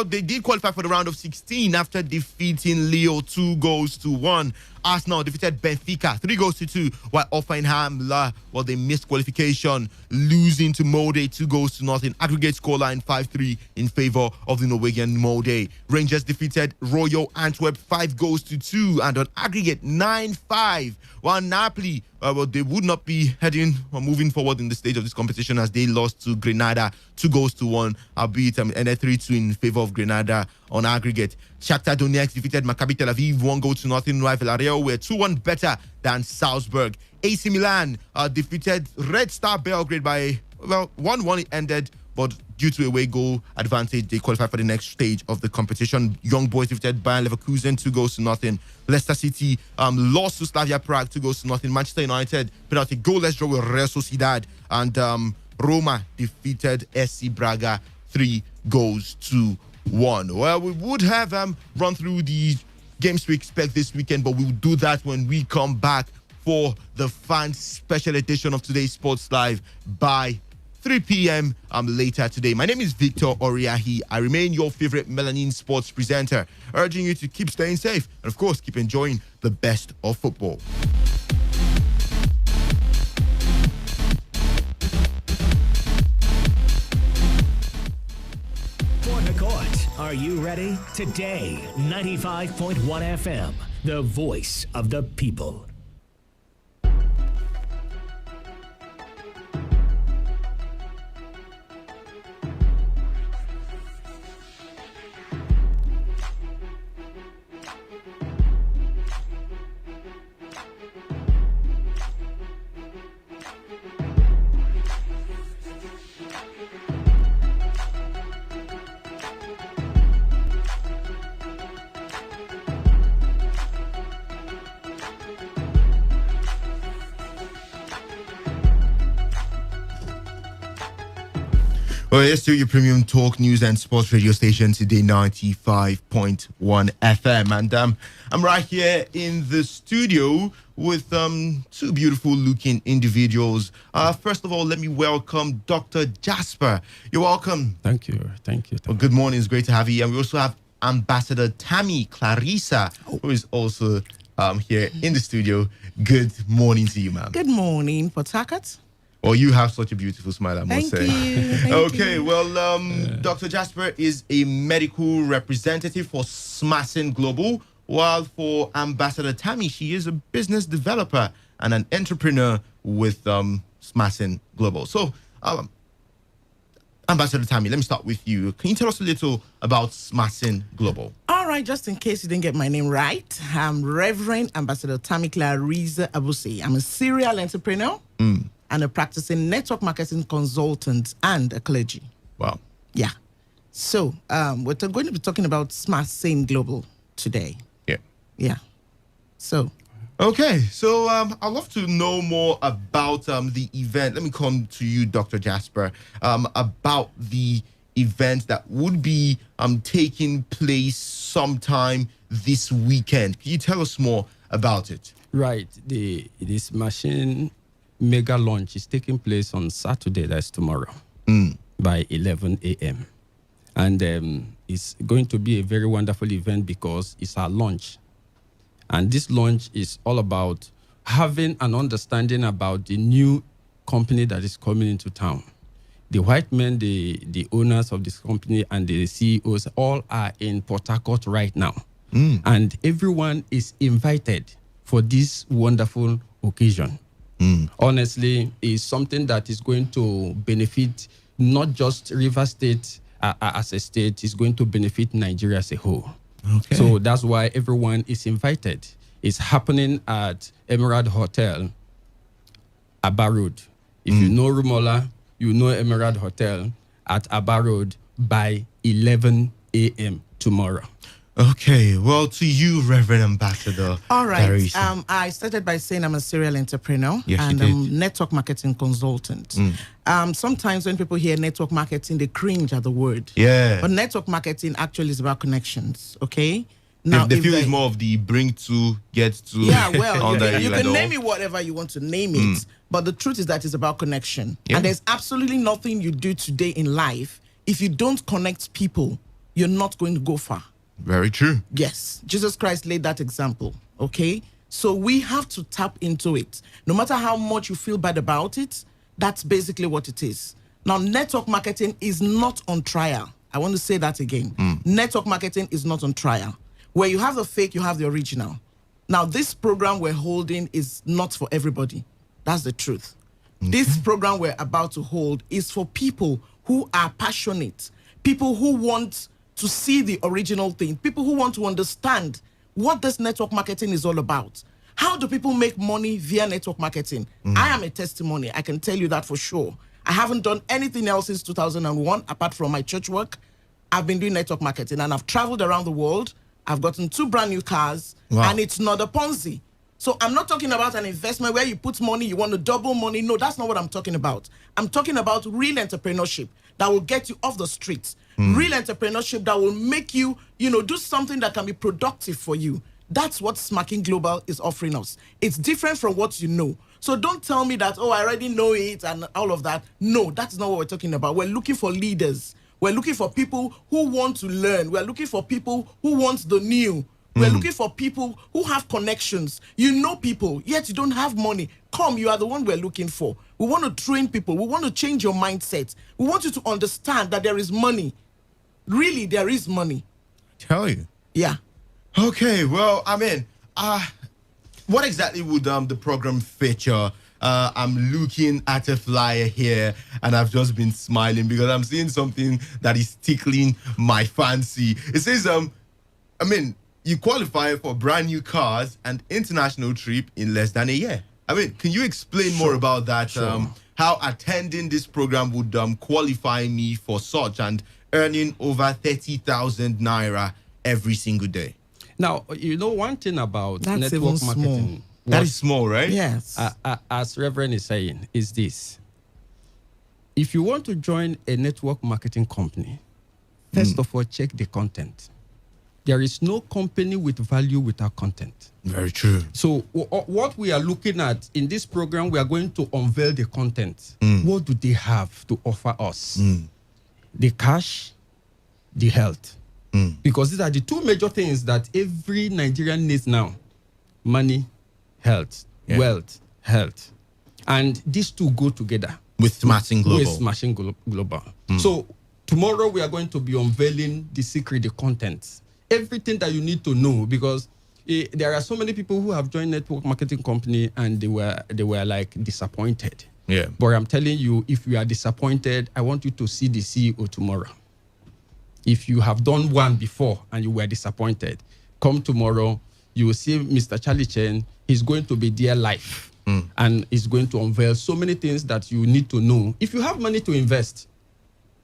they did qualify for the round of 16 after defeating Lille 2-1. Arsenal defeated Benfica 3-2, while Hoffenheim, they missed qualification, losing to Molde 2-0. Aggregate scoreline 5-3 in favor of the Norwegian Molde. Rangers defeated Royal Antwerp 5-2 and on aggregate 9-5. While Napoli, they would not be heading or moving forward in the stage of this competition as they lost to Grenada 2-1, albeit ended 3-2 in favor of Grenada on aggregate. Shakhtar Donetsk defeated Maccabi Tel Aviv 1-0, while Villarreal were 2-1 better than Salzburg. AC Milan defeated Red Star Belgrade by 1-1 it ended, but due to away goal advantage, they qualified for the next stage of the competition. Young Boys defeated Bayern Leverkusen 2-0. Leicester City lost to Slavia Prague 2-0. Manchester United penalty goalless draw with Real Sociedad, and Roma defeated SC Braga 3-1. Well, we would have run through the games we expect this weekend, but we'll do that when we come back for the fan special edition of today's Sports Live by 3 p.m. later today. My name is Victor Oriahi. I remain your favorite Melanin sports presenter, urging you to keep staying safe and, of course, keep enjoying the best of football. For the court, are you ready? Today, 95.1 FM, the voice of the people. Well, yes, to your premium talk, news and sports radio station, Today 95.1 FM. And I'm right here in the studio with two beautiful looking individuals. First of all, let me welcome Dr. Jasper. You're welcome. Thank you. Well, good morning. It's great to have you. And we also have Ambassador Tammy Clarissa, who is also here in the studio. Good morning to you, ma'am. Good morning, Port Harcourt. Oh, you have such a beautiful smile, I must say. Thank you. Well, Dr. Jasper is a medical representative for Smassin Global, while for Ambassador Tammy, she is a business developer and an entrepreneur with Smassin Global. So, Ambassador Tammy, let me start with you. Can you tell us a little about Smassin Global? All right, just in case you didn't get my name right, I'm Reverend Ambassador Tammy Clarissa Abuse. I'm a serial entrepreneur. And a practicing network marketing consultant and a clergy. Wow. Yeah. So we're going to be talking about Smassin Global today. Yeah. So. Okay. So I'd love to know more about the event. Let me come to you, Dr. Jasper, about the event that would be taking place sometime this weekend. Can you tell us more about it? Right. This machine mega launch is taking place on Saturday, that's tomorrow, by 11 a.m. And it's going to be a very wonderful event because it's our launch. And this launch is all about having an understanding about the new company that is coming into town. The white men, the owners of this company and the CEOs all are in Port Harcourt right now. And everyone is invited for this wonderful occasion. Honestly, is something that is going to benefit not just River State as a state, is going to benefit Nigeria as a whole. Okay. So that's why everyone is invited. It's happening at Emerald Hotel, Abba Road. If you know Rumola, you know Emerald Hotel at Abba Road by 11 a.m. tomorrow. Okay, well, to you, Reverend Ambassador. All right. Darisa. I started by saying I'm a serial entrepreneur Yes, and you did. I'm network marketing consultant. Sometimes when people hear network marketing, they cringe at the word. Yeah. But network marketing actually is about connections, okay? They if feel it's more of the bring to, get to. Yeah, well, under you can all. name it whatever you want to name it, but the truth is that it's about connection. Yeah. And there's absolutely nothing you do today in life, if you don't connect people, you're not going to go far. Very true. Yes, Jesus Christ laid that example, okay? So we have to tap into it. No matter how much you feel bad about it, that's basically what it is. Now, network marketing is not on trial. I want to say that again. Network marketing is not on trial. Where you have the fake, you have the original. Now, this program we're holding is not for everybody. That's the truth. This program we're about to hold is for people who are passionate, people who want to see the original thing, people who want to understand what this network marketing is all about. How do people make money via network marketing? I am a testimony. I can tell you that for sure. I haven't done anything else since 2001, apart from my church work. I've been doing network marketing and I've traveled around the world. I've gotten 2 brand new cars and it's not a Ponzi. So I'm not talking about an investment where you put money, you want to double money. No, that's not what I'm talking about. I'm talking about real entrepreneurship that will get you off the streets. Real entrepreneurship that will make you, do something that can be productive for you. That's what Smacking Global is offering us. It's different from what you know. So don't tell me that, I already know it and all of that. No, that's not what we're talking about. We're looking for leaders. We're looking for people who want to learn. We're looking for people who want the new. We're looking for people who have connections. You know people, yet you don't have money. Come, you are the one we're looking for. We want to train people. We want to change your mindset. We want you to understand that there is money. Really, there is money. Tell you. Yeah. Okay, well, what exactly would the program feature? I'm looking at a flyer here and I've just been smiling because I'm seeing something that is tickling my fancy. It says, you qualify for brand new cars and international trip in less than a year. Can you explain more about that? Sure. How attending this program would qualify me for such and earning over 30,000 naira every single day? Now, one thing about That's network even marketing. small. That is small, right? Yes. As Reverend is saying, is this. If you want to join a network marketing company, first of all, check the content. There is no company with value without content. Very true. So what we are looking at in this program, we are going to unveil the content. What do they have to offer us? The cash, the health. Because these are the 2 major things that every Nigerian needs now. Money, health, wealth, health. And these 2 go together. With Smashing Global. With Smashing Global. So tomorrow we are going to be unveiling the secret, the content. Everything that you need to know, because there are so many people who have joined network marketing company and they were like disappointed. Yeah. But I'm telling you, if you are disappointed, I want you to see the CEO tomorrow. If you have done one before and you were disappointed, come tomorrow, you will see Mr. Charlie Chen. He's going to be there live and he's going to unveil so many things that you need to know. If you have money to invest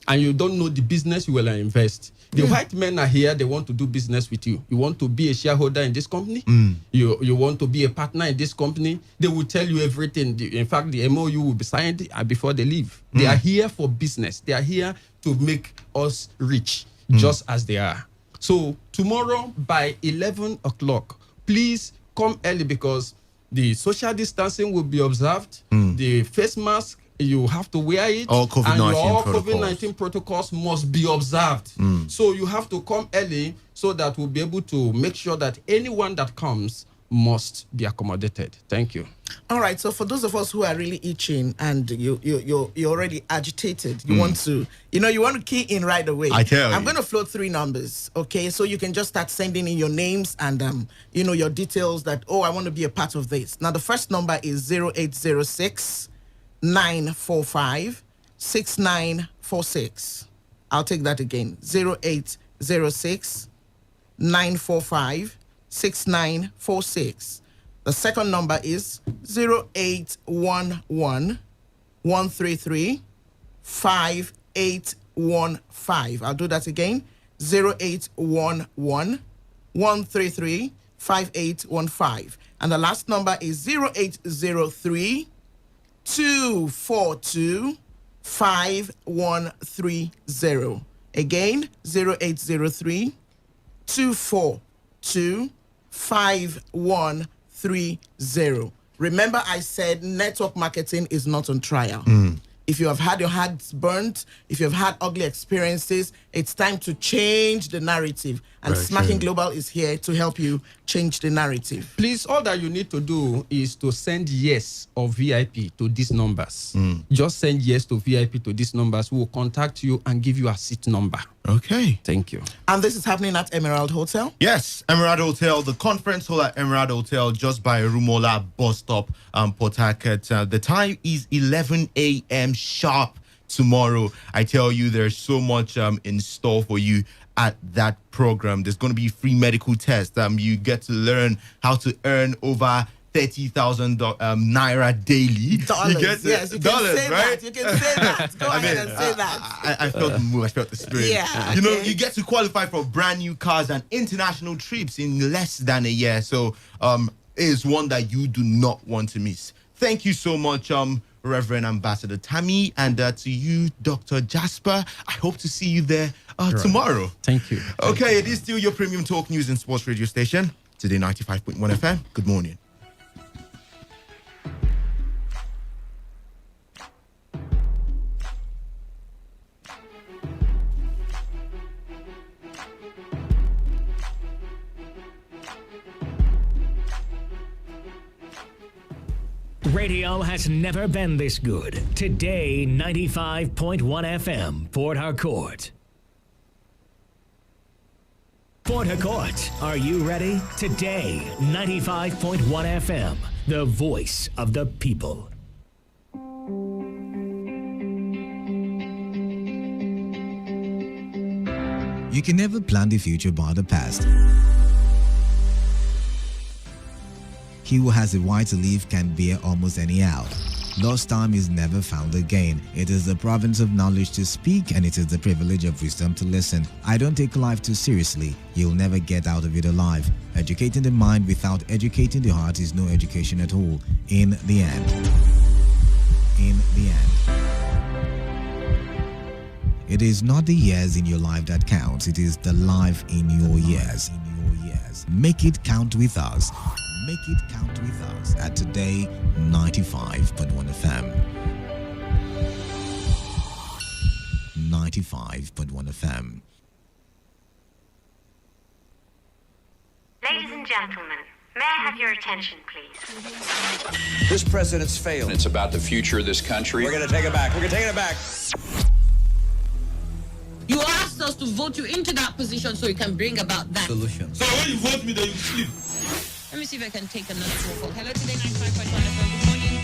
and you don't know the business you will invest, the white men are here, they want to do business with you. You want to be a shareholder in this company? You want to be a partner in this company? They will tell you everything. In fact, the MOU will be signed before they leave. They are here for business. They are here to make us rich, just as they are. So tomorrow by 11 o'clock, please come early because the social distancing will be observed. The face mask, you have to wear it. All COVID-19 COVID-19 protocols must be observed. So you have to come early so that we'll be able to make sure that anyone that comes must be accommodated. Thank you. All right. So for those of us who are really itching and you're already agitated, you want to, you want to key in right away. I tell you. I'm going to float 3 numbers. Okay. So you can just start sending in your names and, your details that, I want to be a part of this. Now, the first number is 0806 945 6946. I'll take that again. 0806 945 6946. The second number is 0811 133 5815. I'll do that again. 0811 133 5815. And the last number is 0803 242 5130. Again, 0803 242 5130. Remember, I said network marketing is not on trial. If you have had your hearts burnt, if you've had ugly experiences, it's time to change the narrative. And Smacking Global is here to help you change the narrative. Please, all that you need to do is to send yes or VIP to these numbers. Just send yes to VIP to these numbers. We will contact you and give you a seat number. Okay. Thank you. And this is happening at Emerald Hotel? Yes, Emerald Hotel, the conference hall at Emerald Hotel, just by Rumola bus stop, Port Harcourt. The time is 11 a.m. sharp tomorrow. I tell you, there's so much in store for you at that program. There's going to be free medical tests. You get to learn how to earn over 30,000 naira daily. Dollars, you get yes, you dollars, can say right? that. You can say that. Go ahead and say that. I felt the move. I felt the spirit. Yeah, You know, you get to qualify for brand new cars and international trips in less than a year. So it is one that you do not want to miss. Thank you so much, Reverend Ambassador Tammy, and to you, Dr. Jasper. I hope to see you there tomorrow. Thank you. Okay, it is still your premium talk news and sports radio station. Today 95.1 FM. Good morning. Radio has never been this good. Today, 95.1 FM, Port Harcourt. Port Harcourt, are you ready? Today, 95.1 FM, the voice of the people. You can never plan the future by the past. He who has a why to live can bear almost any out. Lost time is never found again. It is the province of knowledge to speak, and it is the privilege of wisdom to listen. I don't take life too seriously. You'll never get out of it alive. Educating the mind without educating the heart is no education at all. In the end. It is not the years in your life that counts. It is the life in your years. Make it count with us. Make it count with us at Today 95.1 FM. 95.1 FM. Ladies and gentlemen, may I have your attention, please? This president's failed. It's about the future of this country. We're going to take it back. We're going to take it back. You asked us to vote you into that position so you can bring about that solution. So when you vote me, then you sleep. Let me see if I can take another phone call. Hello, Today 95.1 FM. Good morning.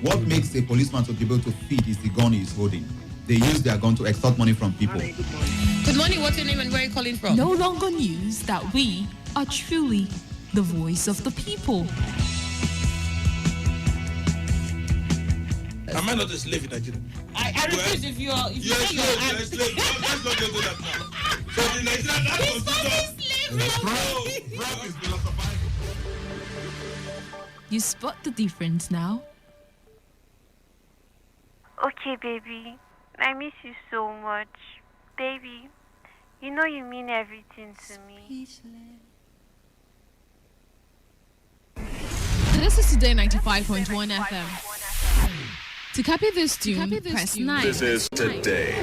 What makes a policeman to be able to feed is the gun he's holding. They use their gun to extort money from people. Good morning. What's your name and where are you calling from? No longer news that we are truly the voice of the people. Am I not a slave in Nigeria? I refuse if you are. If you say you're a slave, let's not get to that now. So the Nigerian is philosophizing. You spot the difference now? Okay, baby. I miss you so much. Baby, you know you mean everything to me. This is Today 95.1 FM. To copy this tune, press 9. This is Today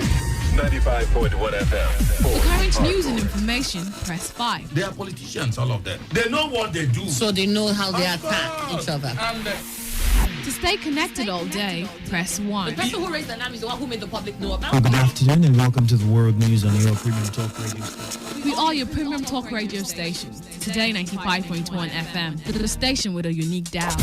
95.1 FM. For current news and information, press 5. They are politicians, all of them. They know what they do. So they know how they attack each other. To stay connected all day, press 1. The person who raised the alarm is the one who made the public know about Good afternoon and welcome to the World News on your Premium Talk Radio station. We are your Premium Talk Radio station. Today 95.1 FM, the station with a unique dial.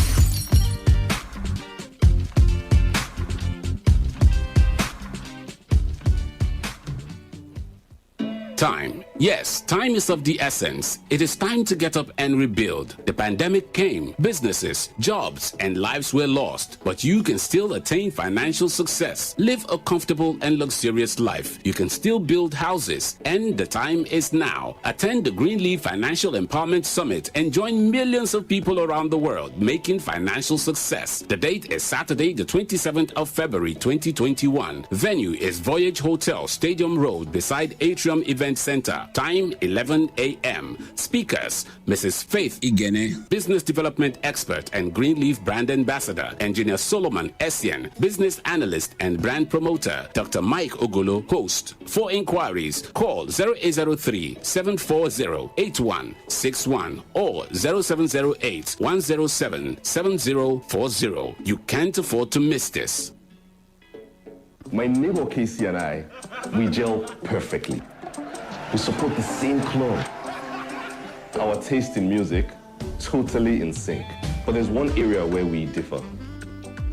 Time. Yes, time is of the essence. It is time to get up and rebuild. The pandemic came, businesses, jobs, and lives were lost, but you can still attain financial success. Live a comfortable and luxurious life. You can still build houses, and the time is now. Attend the Greenleaf Financial Empowerment Summit and join millions of people around the world making financial success. The date is Saturday, the 27th of February 2021. Venue is Voyage Hotel, Stadium Road, beside Atrium Event Center. Time 11 a.m. Speakers: Mrs. Faith Igene, Business Development Expert and Greenleaf Brand Ambassador; Engineer Solomon Essien, Business Analyst and Brand Promoter; Dr. Mike Ogolo, Host. For inquiries, call 0803-740-8161 or 0708-107-7040. You can't afford to miss this. My neighbor Casey and I, we gel perfectly. We support the same club. Our taste in music, totally in sync. But there's one area where we differ.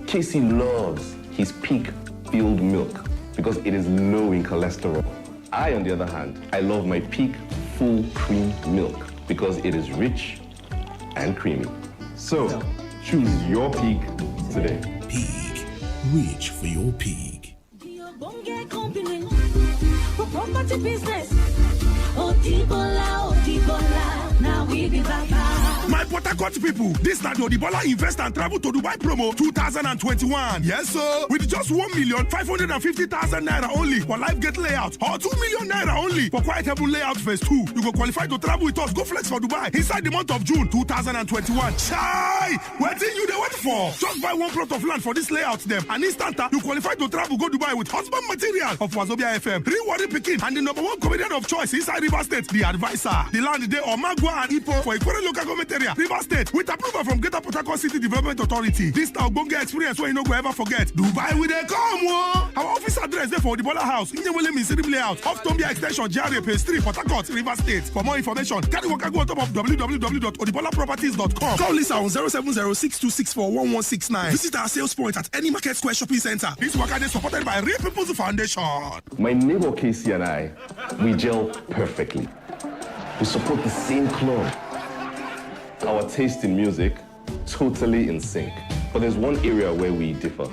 Casey loves his peak filled milk because it is low in cholesterol. I, on the other hand, I love my peak full cream milk because it is rich and creamy. So, choose your peak today. Peak. Reach for your peak. Property business. Odibola, now we be baba. My Port Harcourt people, this na the Odibola Invest and Travel to Dubai promo 2021. Yes, sir. With just 1,550,000 naira only for live gate layout or 2 million naira only for quiet table layout phase 2. You go qualify to travel with us. Go flex for Dubai inside the month of June 2021. Chai! What thing you they wait for? Just buy one plot of land for this layout them and instanta you qualify to travel go Dubai with husband material of Wazobia FM. Rewarding Pekin and the #1 comedian of choice inside River State, the advisor. The land day or Magua and Ipo for Equatorial local government area, River State, with approval from Greater Port Harcourt City Development Authority. This now Bonga experience where you no go ever forget. Dubai with a come one. Our office address there for the Bola House, in the William City Layout, off Tombia Extension, GRA Phase 3, Port Harcourt, River State. For more information, carry work go on top of www.odibolaproperties.com. Call Lisa on 070-6264-1169. Visit our sales point at any Market Square Shopping Center. This work is supported by Real People's Foundation. My neighbor Casey and I, we gel perfectly. We support the same club. Our taste in music, totally in sync. But there's one area where we differ.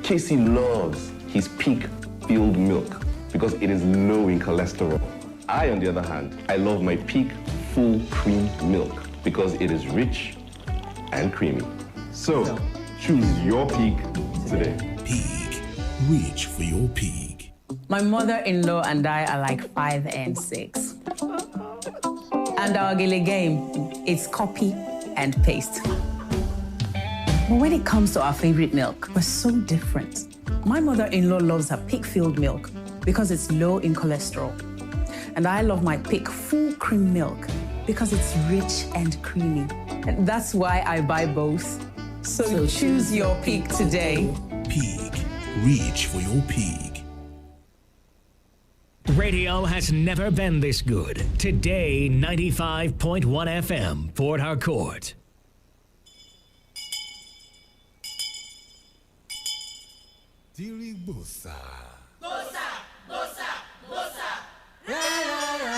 Casey loves his peak filled milk because it is low in cholesterol. I, on the other hand, I love my peak full cream milk because it is rich and creamy. So, choose your peak today. Peak. Reach for your peak. My mother-in-law and I are like 5 and 6. And our Gile game, it's copy and paste. But when it comes to our favorite milk, we're so different. My mother-in-law loves her peak-filled milk because it's low in cholesterol. And I love my peak full cream milk because it's rich and creamy. And that's why I buy both. So choose your peak today. Peak. Reach for your peak. Radio has never been this good. Today, 95.1 FM, Port Harcourt. Diribusa. Bosa, bosa, bosa. La, la, la, la.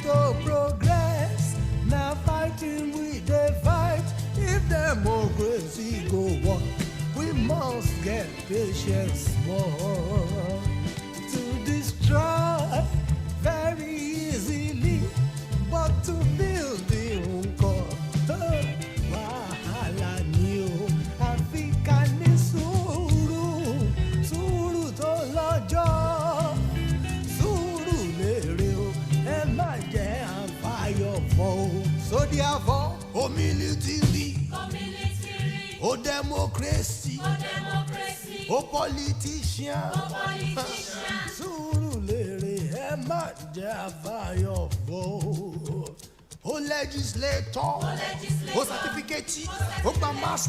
go progress. Now fighting we the fight. If democracy go on, we must get patience more. To destroy very easily, but to build the uncle. Wahala ni o, Africa ni sùúrù tó lọ́jọ́. Sùúrù lèrè o, ẹ má jẹ́ àfàyọ̀fọ̀ o. So therefore, humility, o democracy, o politician. Sùúrù lèrè, ẹ má jẹ́ àfàyọ̀fọ̀ o. O legislator, o certificate, o gba master.